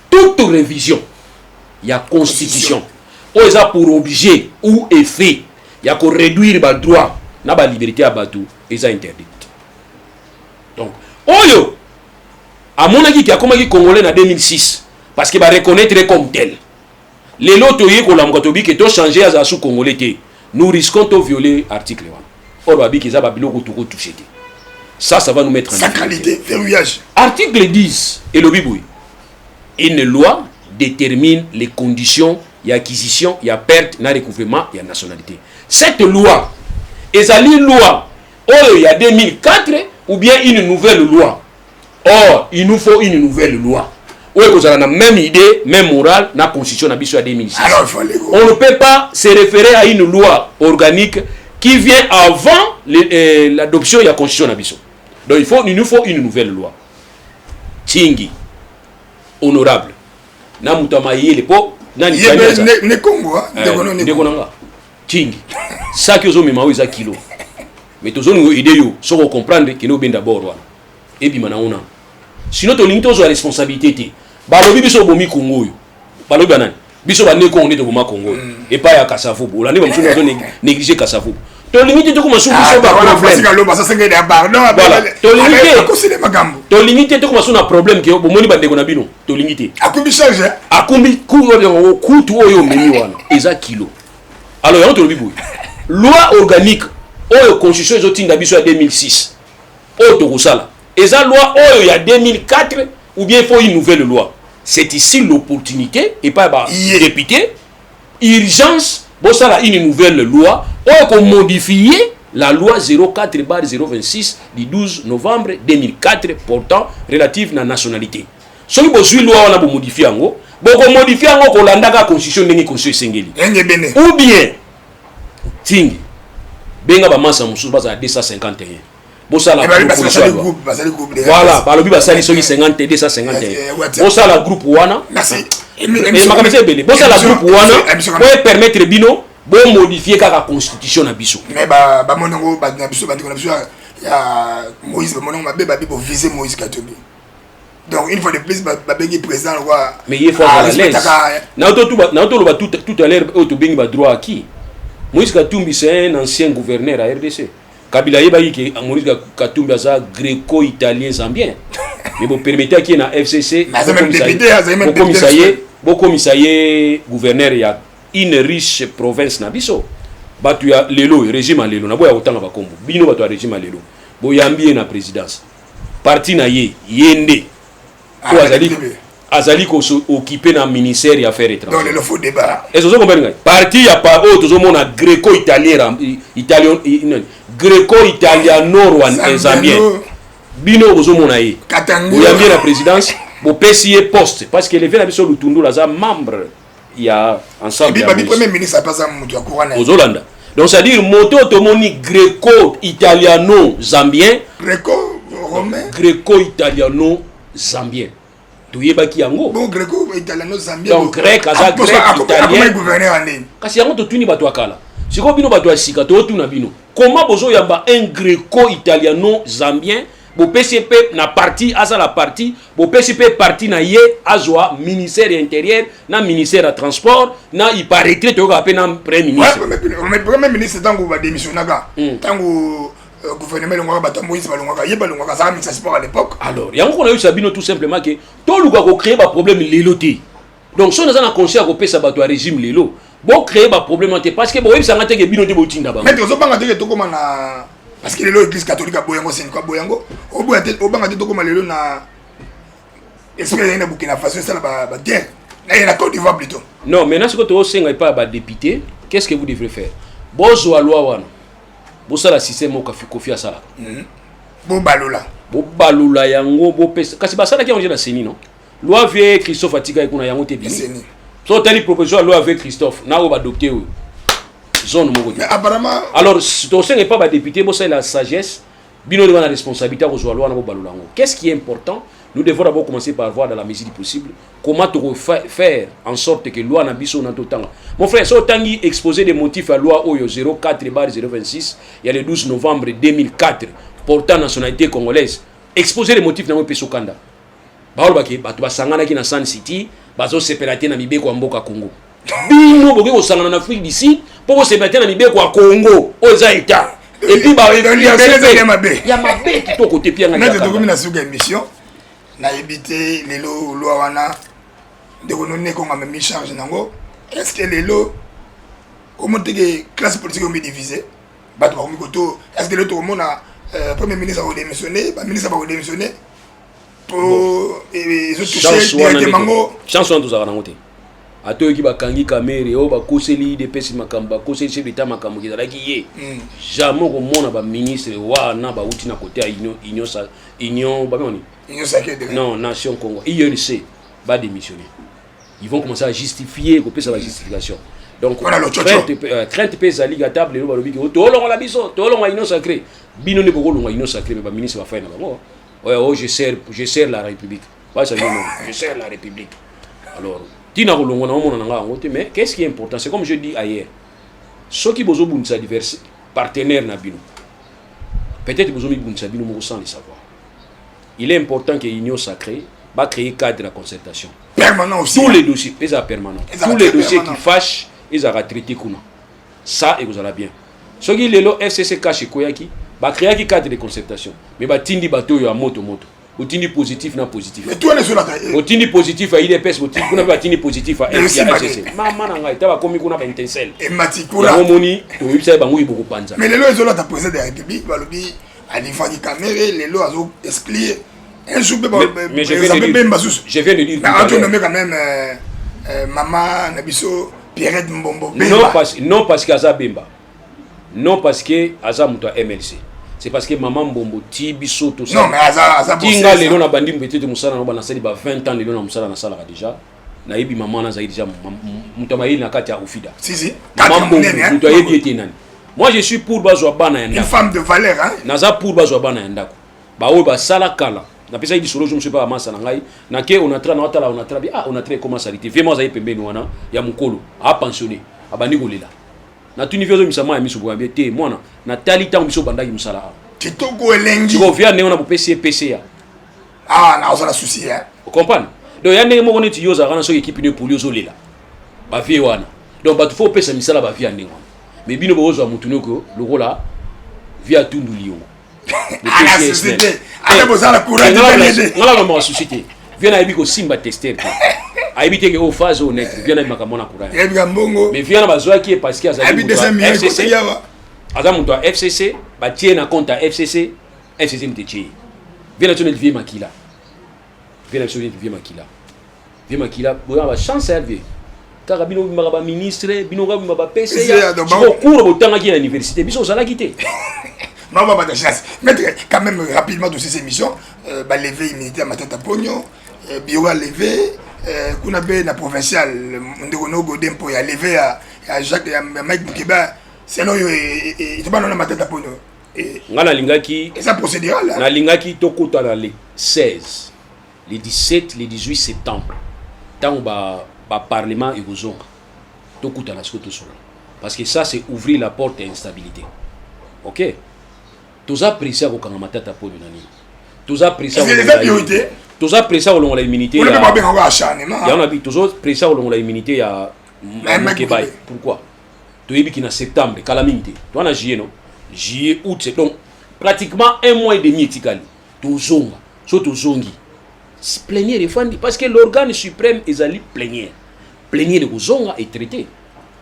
toute révision il y a constitution ou ça pour obliger ou effet il y a qu'on réduire ba droit na ba liberté à batou et ça interdit donc oyo à mon avis qui a comme congolais en 2006 parce que ba reconnaître comme tel les loto yé ko lamka to bi que to changer à sous congolais nous risquons de violer l'article 1 or babi ki za ba biloko to ko toucher ça va nous mettre en sacralité verrouillage article 10 et le biboui une loi détermine les conditions et acquisition et perte na recouvrement et nationalité cette loi ezali loi il y a 2004 ou bien une nouvelle loi or il nous faut une nouvelle loi oui, vous avez la même idée, même morale, la constitution de 2006. Alors, on ne peut pas se référer à une loi organique qui vient avant l'adoption de la constitution de donc il nous faut une nouvelle loi. Tingi, honorable. Na mutamaye le po, na ni ne Congo, ne konanga. Tingi. Ça que zo mema za kilo. Mais tozo nous idée yo, so comprendre que nous ben d'abord wana. Et bi mana ona. Sinon to limite aux responsabilités. Balobi biso bomi Congo yo. Balobi banani. Biso ba ne Congo ne to boma Congo. Et pas ya Kasavu. Ola ne ba msuno zo négliger Kasavu. To limite to kuma suku so ba problème. Voilà. To limite to kuma so na problème ke bomoni ba ndeko na bino. To limite. Akumbi charge. Akumbi ku tu oyo meni wana. Eza kilo. Alors ya to lobi boy. Loi organique oyo constitution zo tinda biso ya 2006. Oyo to kosala. Eza loi oyo ya 2004 ou bien il faut une nouvelle loi. C'est ici l'opportunité et pas bah député urgence bon ça là une nouvelle loi ou qu'on modifie la loi 04/026 du 12 novembre 2004 portant relative à la nationalité. Ce qui besoin loi on a pour modifier ngo bon modifier ngo ko landaka constitution ndenge constitution sengeli ou bien tingi benga ba masa musu baza 251 bosa la groupe voilà balobi basali soki 50 251 bosa la groupe wana merci mais makamese bele bosa la groupe wana pour permettre bino bo modifier kaka constitution na biso mais ba monongo ba na biso ba ndiko na biso ya Moïse ba monongo mabe ba pour viser Moïse Katumbi donc une fois de plus ba bengi président roi mais il faut à l'aise na auto loba tout à l'heure auto bengi ba droit acquis Moïse Katumbi c'est un ancien gouverneur à RDC Kabila yebayi ke Moïse Katumbi aza gréco-italien zambien mais vous permettez qu'il y ait un FCC beaucoup misaye gouverneur il y a une riche province na biso batu ya lelo régime à lelo na boya otanga bakombo bino batu ya régime à lelo boyambi na présidence parti na ye yende ko azali azali ko occupé na ministère des affaires étrangères. Donc le faux débat. Est-ce que vous comprenez? Parti ya pa o to mona gréco-italien gréco-italiano-zambien. Bino ozomona yi. Katangou. Oyambi la présidence, bo pesier poste parce que le vena biso lutundu la za membre ya ensemble. Et puis premier ministre a pas ça mutu akourana. Ozolanda. Donc ça veut dire moto tomoni gréco-italiano-zambien, Gréco-romain, gréco-italiano-zambien. Toyebaki yango. Bon gréco-italiano-zambien. Donc grec aza grec italien. Gouverneur andeni. Kasi yango to tuni bato akala. Siko bino bato asika to tuna bino. Comment bozo yamba un gréco-italiano-zambien bo PCP na parti asa la parti bo PCP parti na ye azwa ministère intérieur na ministère à transport na il paraîtrait to ka na premier ministre. Ouais, premier ministre tango va démissionnaga. Tango gouvernement longwa ba Moïse ba longwa ye ba longwa ça ministre sport à l'époque. Alors yango on a eu sabino tout simplement que to luka ko créer ba problème léloti. Donc si on a conscience ko pesa bato à régime lélo bo créer ba problème parce que bo yebisa ngate ke bino te bo tinda ba. Mais to so banga te to koma na parce que l'église catholique a boyango c'est quoi boyango au bout au banga te to koma lelo na espérer na Burkina Faso ça ba guerre na la Côte d'Ivoire plutôt. Non, maintenant ce que tu as pas ba député, qu'est-ce que vous devrez faire? Bozo a loi wana. Bosa la système au Kofi asala. Bo balula. Bo balula yango bo pesa. Kasi basala ki on na seni non. Loi avec Christophe Atika et kuna yango te bien. Seni. So tani proposition loi avec Christophe, na o ba adopter o. Zone mo Mais apparemment alors si tu sais pas ba député, bosa la sagesse, bino de la responsabilité ko loi na bo balula yango. Qu'est-ce qui est important? Nous devons d'abord commencer par voir dans la mesure du possible comment faire en sorte que la loi n'a pas de temps. Mon frère, si tu as exposé des motifs à la loi OYO 04/026, il y a le 12 novembre 2004 portant nationalité congolaise, exposer les motifs dans le pays Kanda. Baolbaki, tu vas s'engager dans San City, bazo séparate na mibeko mboka Congo. Bino boke ko sangana na Afrique d'ici, pour séparate na mibeko Congo, oza état. Et puis bah il y a mabé qui to côté pianga. Mais de domination émission. Na évité les lots wana de donner qu'on a mis charge nango. Est-ce que les lots au monde que classe politique ont divisé ba to ko to est-ce que le tout monde a premier ministre a démissionné ba ministre a démissionné pour ils ont touché directement chanson tout ça na ngote ato ki ba kangi kamere o ba koseli de pesi makamba koseli chef d'état makambo ki zalaki ye jamais ko mona ba ministre wana ba uti na côté union ba moni non, Nation Congo. INC va démissionner. Ils vont commencer à justifier, couper sa justification. Donc, crainte pèse à ligue à table, le balobi qui tolong la biso, tolong a union sacrée. Bino ne boko longa union sacrée, mais ba ministre va faire na bango. Ouais, oh, je sers la République. Pas ça non, je sers la République. Alors, tina ko longa na mona nga ngote, mais qu'est-ce qui est important? C'est comme je dis ailleurs. Ceux qui bozo bunsa divers partenaires na bino. Peut-être bozo mi bunsa bino mo sans le savoir. Il est important que l'union sacrée va créer cadre de la concertation. Permanent aussi. Tous les dossiers, ils sont permanents. Tous les dossiers qui fâchent, ils sont traités. Ça, et vous allez bien. Ce qui est le FCC cache Koyaki, va créer un cadre de concertation. Mais va tindi bateau à moto. Au tindi positif, non positif. Mais toi, sur la au tindi positif à IDPS, au tindi positif à FCC. Maman, tu as commis qu'on a une étincelle. Et Matikura. Mais les lois, ils ont la président de la République, à l'Ifani Kamere, les lois ont expliqué. Un jour, mais je viens de dire. Mais on nommé quand même Maman Nabiso, Pierrette Mbombo. Non parce qu'Aza Bemba. Non parce que Aza Mouta MLC. C'est parce que Maman Mbombo, Tibiso, tout ça. Non, mais Aza Tinga, les lois bandi peut-être Moussala, on a 20 ans, les lois Moussala na sala déjà. Naibi Maman na zaidi déjà Moutamaï na Katia Oufida. Si. Maman Mbombo, Moutaï était nan. Moi je suis pour Bazouabana Yandako. Une femme de valeur, hein? Naza pour Bazouabana Yandako. Baoui Basala Kala. Na pesa idi solo je me suis pas amasa na ngai. Na ke on a tra na otala on a tra on a tra comment ça été. Vraiment za pembe wana ya mukolo. A pensionné. Abandi kolela. Na tuni vyo misama ya miso boambie te mwana. Na tali tango miso bandaki musala. Kitoko elengi. Ko via ne on a PCA. Ah, na on a souci hein. Vous comprenez? Donc ya ndenge moko neti yoza kana so équipe ne polio zo lela. Ba vie wana. Donc ba tu faut pesa misala ba via ndenge. Mais bino bozo a mutunoko lokola via tundu liyo. La société. Allez boza la courage de ngala ma société. Viens aibi ko simba tester. Aibi te ke o phase honnête, viens aibi makamona courage. Aibi mbongo. Mais viens na bazwa ki parce que azali. Aibi 200 millions. Azamu to FCC, ba tie na compte FCC mtechi. Viens na tone vie makila. Viens na tone vie makila. vie makila boya ba chance hervé kaka bino ba ministre bino ga ba PC ya cours botanga ki à l'université biso ça la quitté. Non, pas de chance. Mettre quand même rapidement dans ces émissions, lever immunité à ma tête à pognon, bio à lever, qu'on a la provinciale, on Godin pour y lever à Jacques et à Mike Boukeba, sinon il est pas dans ma tête à pognon. Ngana lingaki, et ça procédera là. Na lingaki tokota na les 16, les 17, les 18 septembre. Tant ba parlement et vous ont tokota na skoto solo. Parce que ça c'est ouvrir la porte à instabilité. OK? Tous appréciés au Kanga Matata pour le nani. Tous appréciés au priorité. Tous appréciés au long de l'immunité. Vous ne pouvez pas bien avoir acharnement. Il y en a tous appréciés au long de l'immunité à Mokebay. Pourquoi? Tu es qui en septembre, calamité. Tu en as juillet non? Juillet, août, c'est donc pratiquement un mois et demi tikali. Tu zonga, surtout zongi. Plénière est fan parce que l'organe suprême est allé plénière. Plénière de zonga est traité.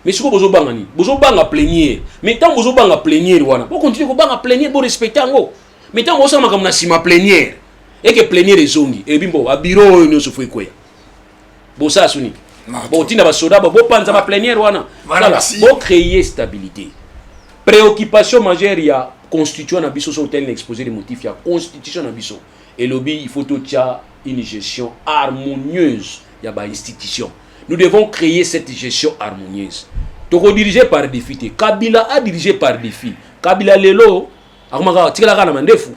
Mais si vous avez banga plénière, mais tant que vous avez plénière, vous continuez à banga plénière pour respecter ngo. Mais tant que vous avez sima plénière et que plénière est zongi, et bimbo a bureau nous se fait quoi? Bon ça suni. Bon tina ba soda ba panza ba plénière wana. Voilà, pour créer stabilité. Préoccupation majeure il y a constituant na biso sur tel exposé des motifs, il y a constitution na biso. Et lobby il faut tout une gestion harmonieuse, il y a ba institution. Nous devons créer cette gestion harmonieuse. Toko dirigé par défi. Kabila a dirigé par défi. Kabila lelo, akumaka tikala kana mandefu.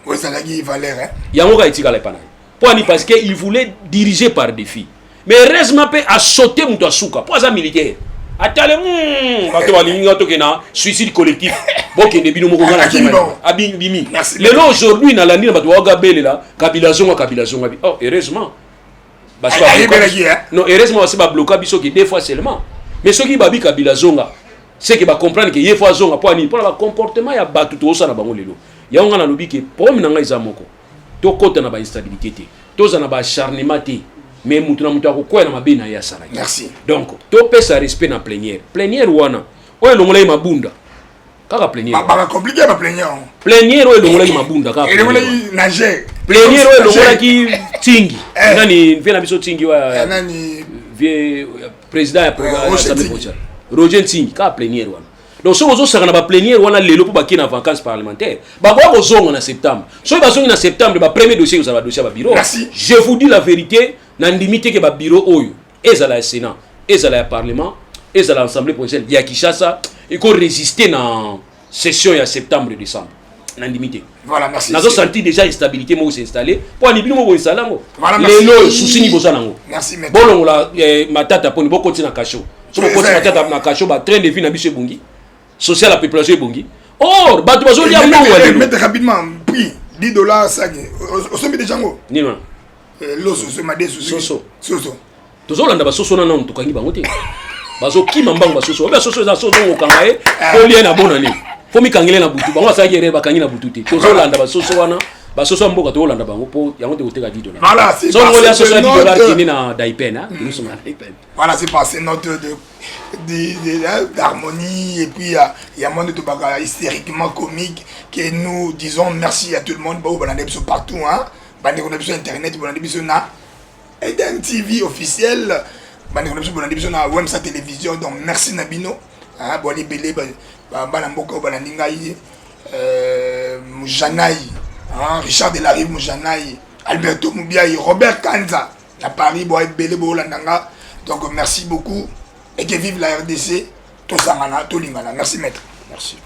Oui, ça l'a dit Valère. Hein. Yango ka itikala pana. Pourquoi parce que il voulait diriger par défi. Mais heureusement pe a sauté muto asuka. Pour ça militaire. Atale quand on ligne to kena suicide collectif. Boke de bino moko ngana abi bimi. Lelo aujourd'hui na landi na bato wa gabele là, Kabila zonga. Oh, heureusement. Parce que non, heureusement c'est pas bloqué biso qui deux fois seulement. Mais ceux qui babi Kabila zonga, c'est qui va comprendre que yé fois zonga pour le comportement ya batu to ça na bango lelo. Ya on na lobi que problème nanga izamoko. To kota na ba instabilité té. To za na ba acharnement té. Mais mutu na mutu ko na mabe na ya sala. Merci. Donc, to pesa respect na plénière. Plénière wana. Oyo longola mabunda. Kaka plénière. Ba compliqué ba plénière. Plénière oyo longola mabunda kaka. Et longola nager. Plénière oyo longola ki tingi. Nani vient na biso tingi wa nani vie président ya l'Assemblée provinciale. Roger Tingi ka plénière wana. Donc so ozo saka na ba plénière wana lelo pour ba ki na vacances parlementaires. Ba kwa bozonga na septembre. So ba zonga na septembre ba premier dossier vous avez dossier ba bureau. Merci. Je vous dis la vérité, na limite que ba bureau oyo ezala ya Sénat, ezala ya Parlement, ezala l'Assemblée provinciale ya Kinshasa, il faut résister na session ya septembre décembre. Na limité. Voilà, merci. Nous avons senti déjà instabilité moi s'installer. Pour ni bino mo installer ngo. Voilà, les lois souci ni boza nango. Merci maître. Bon la matata pour ni bo continuer na cacho. So bo continuer matata na cacho ba train de vie na biso bungi. Social la population bungi. Or ba tu bazo dia mo wa. Mettre rapidement prix $10 ça. Au sommet de Django. Ni non. Loso ce madé soso. Soso. Tozolanda ba soso na to kangi bango te. Bazo kima mbango ba soso. Ba soso za soso ngo kangaye. Ko lien na bonani. Fomi kangile na butu bango sa yere ba kangi na butu te tozolanda ba soso wana ba soso mboka tozolanda bango po yango te koteka $10. Voilà, c'est so ngoli soso $10 qui na Daipen hein nous sommes à Daipen. Voilà, c'est passé notre d'harmonie et puis il y a moins de tobacco hystériquement comique que nous disons merci à tout le monde bon on sur partout hein on sur internet on sur na Eden TV officiel on sur na Wemsa télévision donc merci Nabino hein bon les belé bana mboka bana ndingai Mujanaï hein Richard Delarive Mujanaï Alberto Mubiaï Robert Kanza à Paris boy belé bolandanga donc merci beaucoup et que vive la RDC tout ça mana tout lingana merci maître Merci.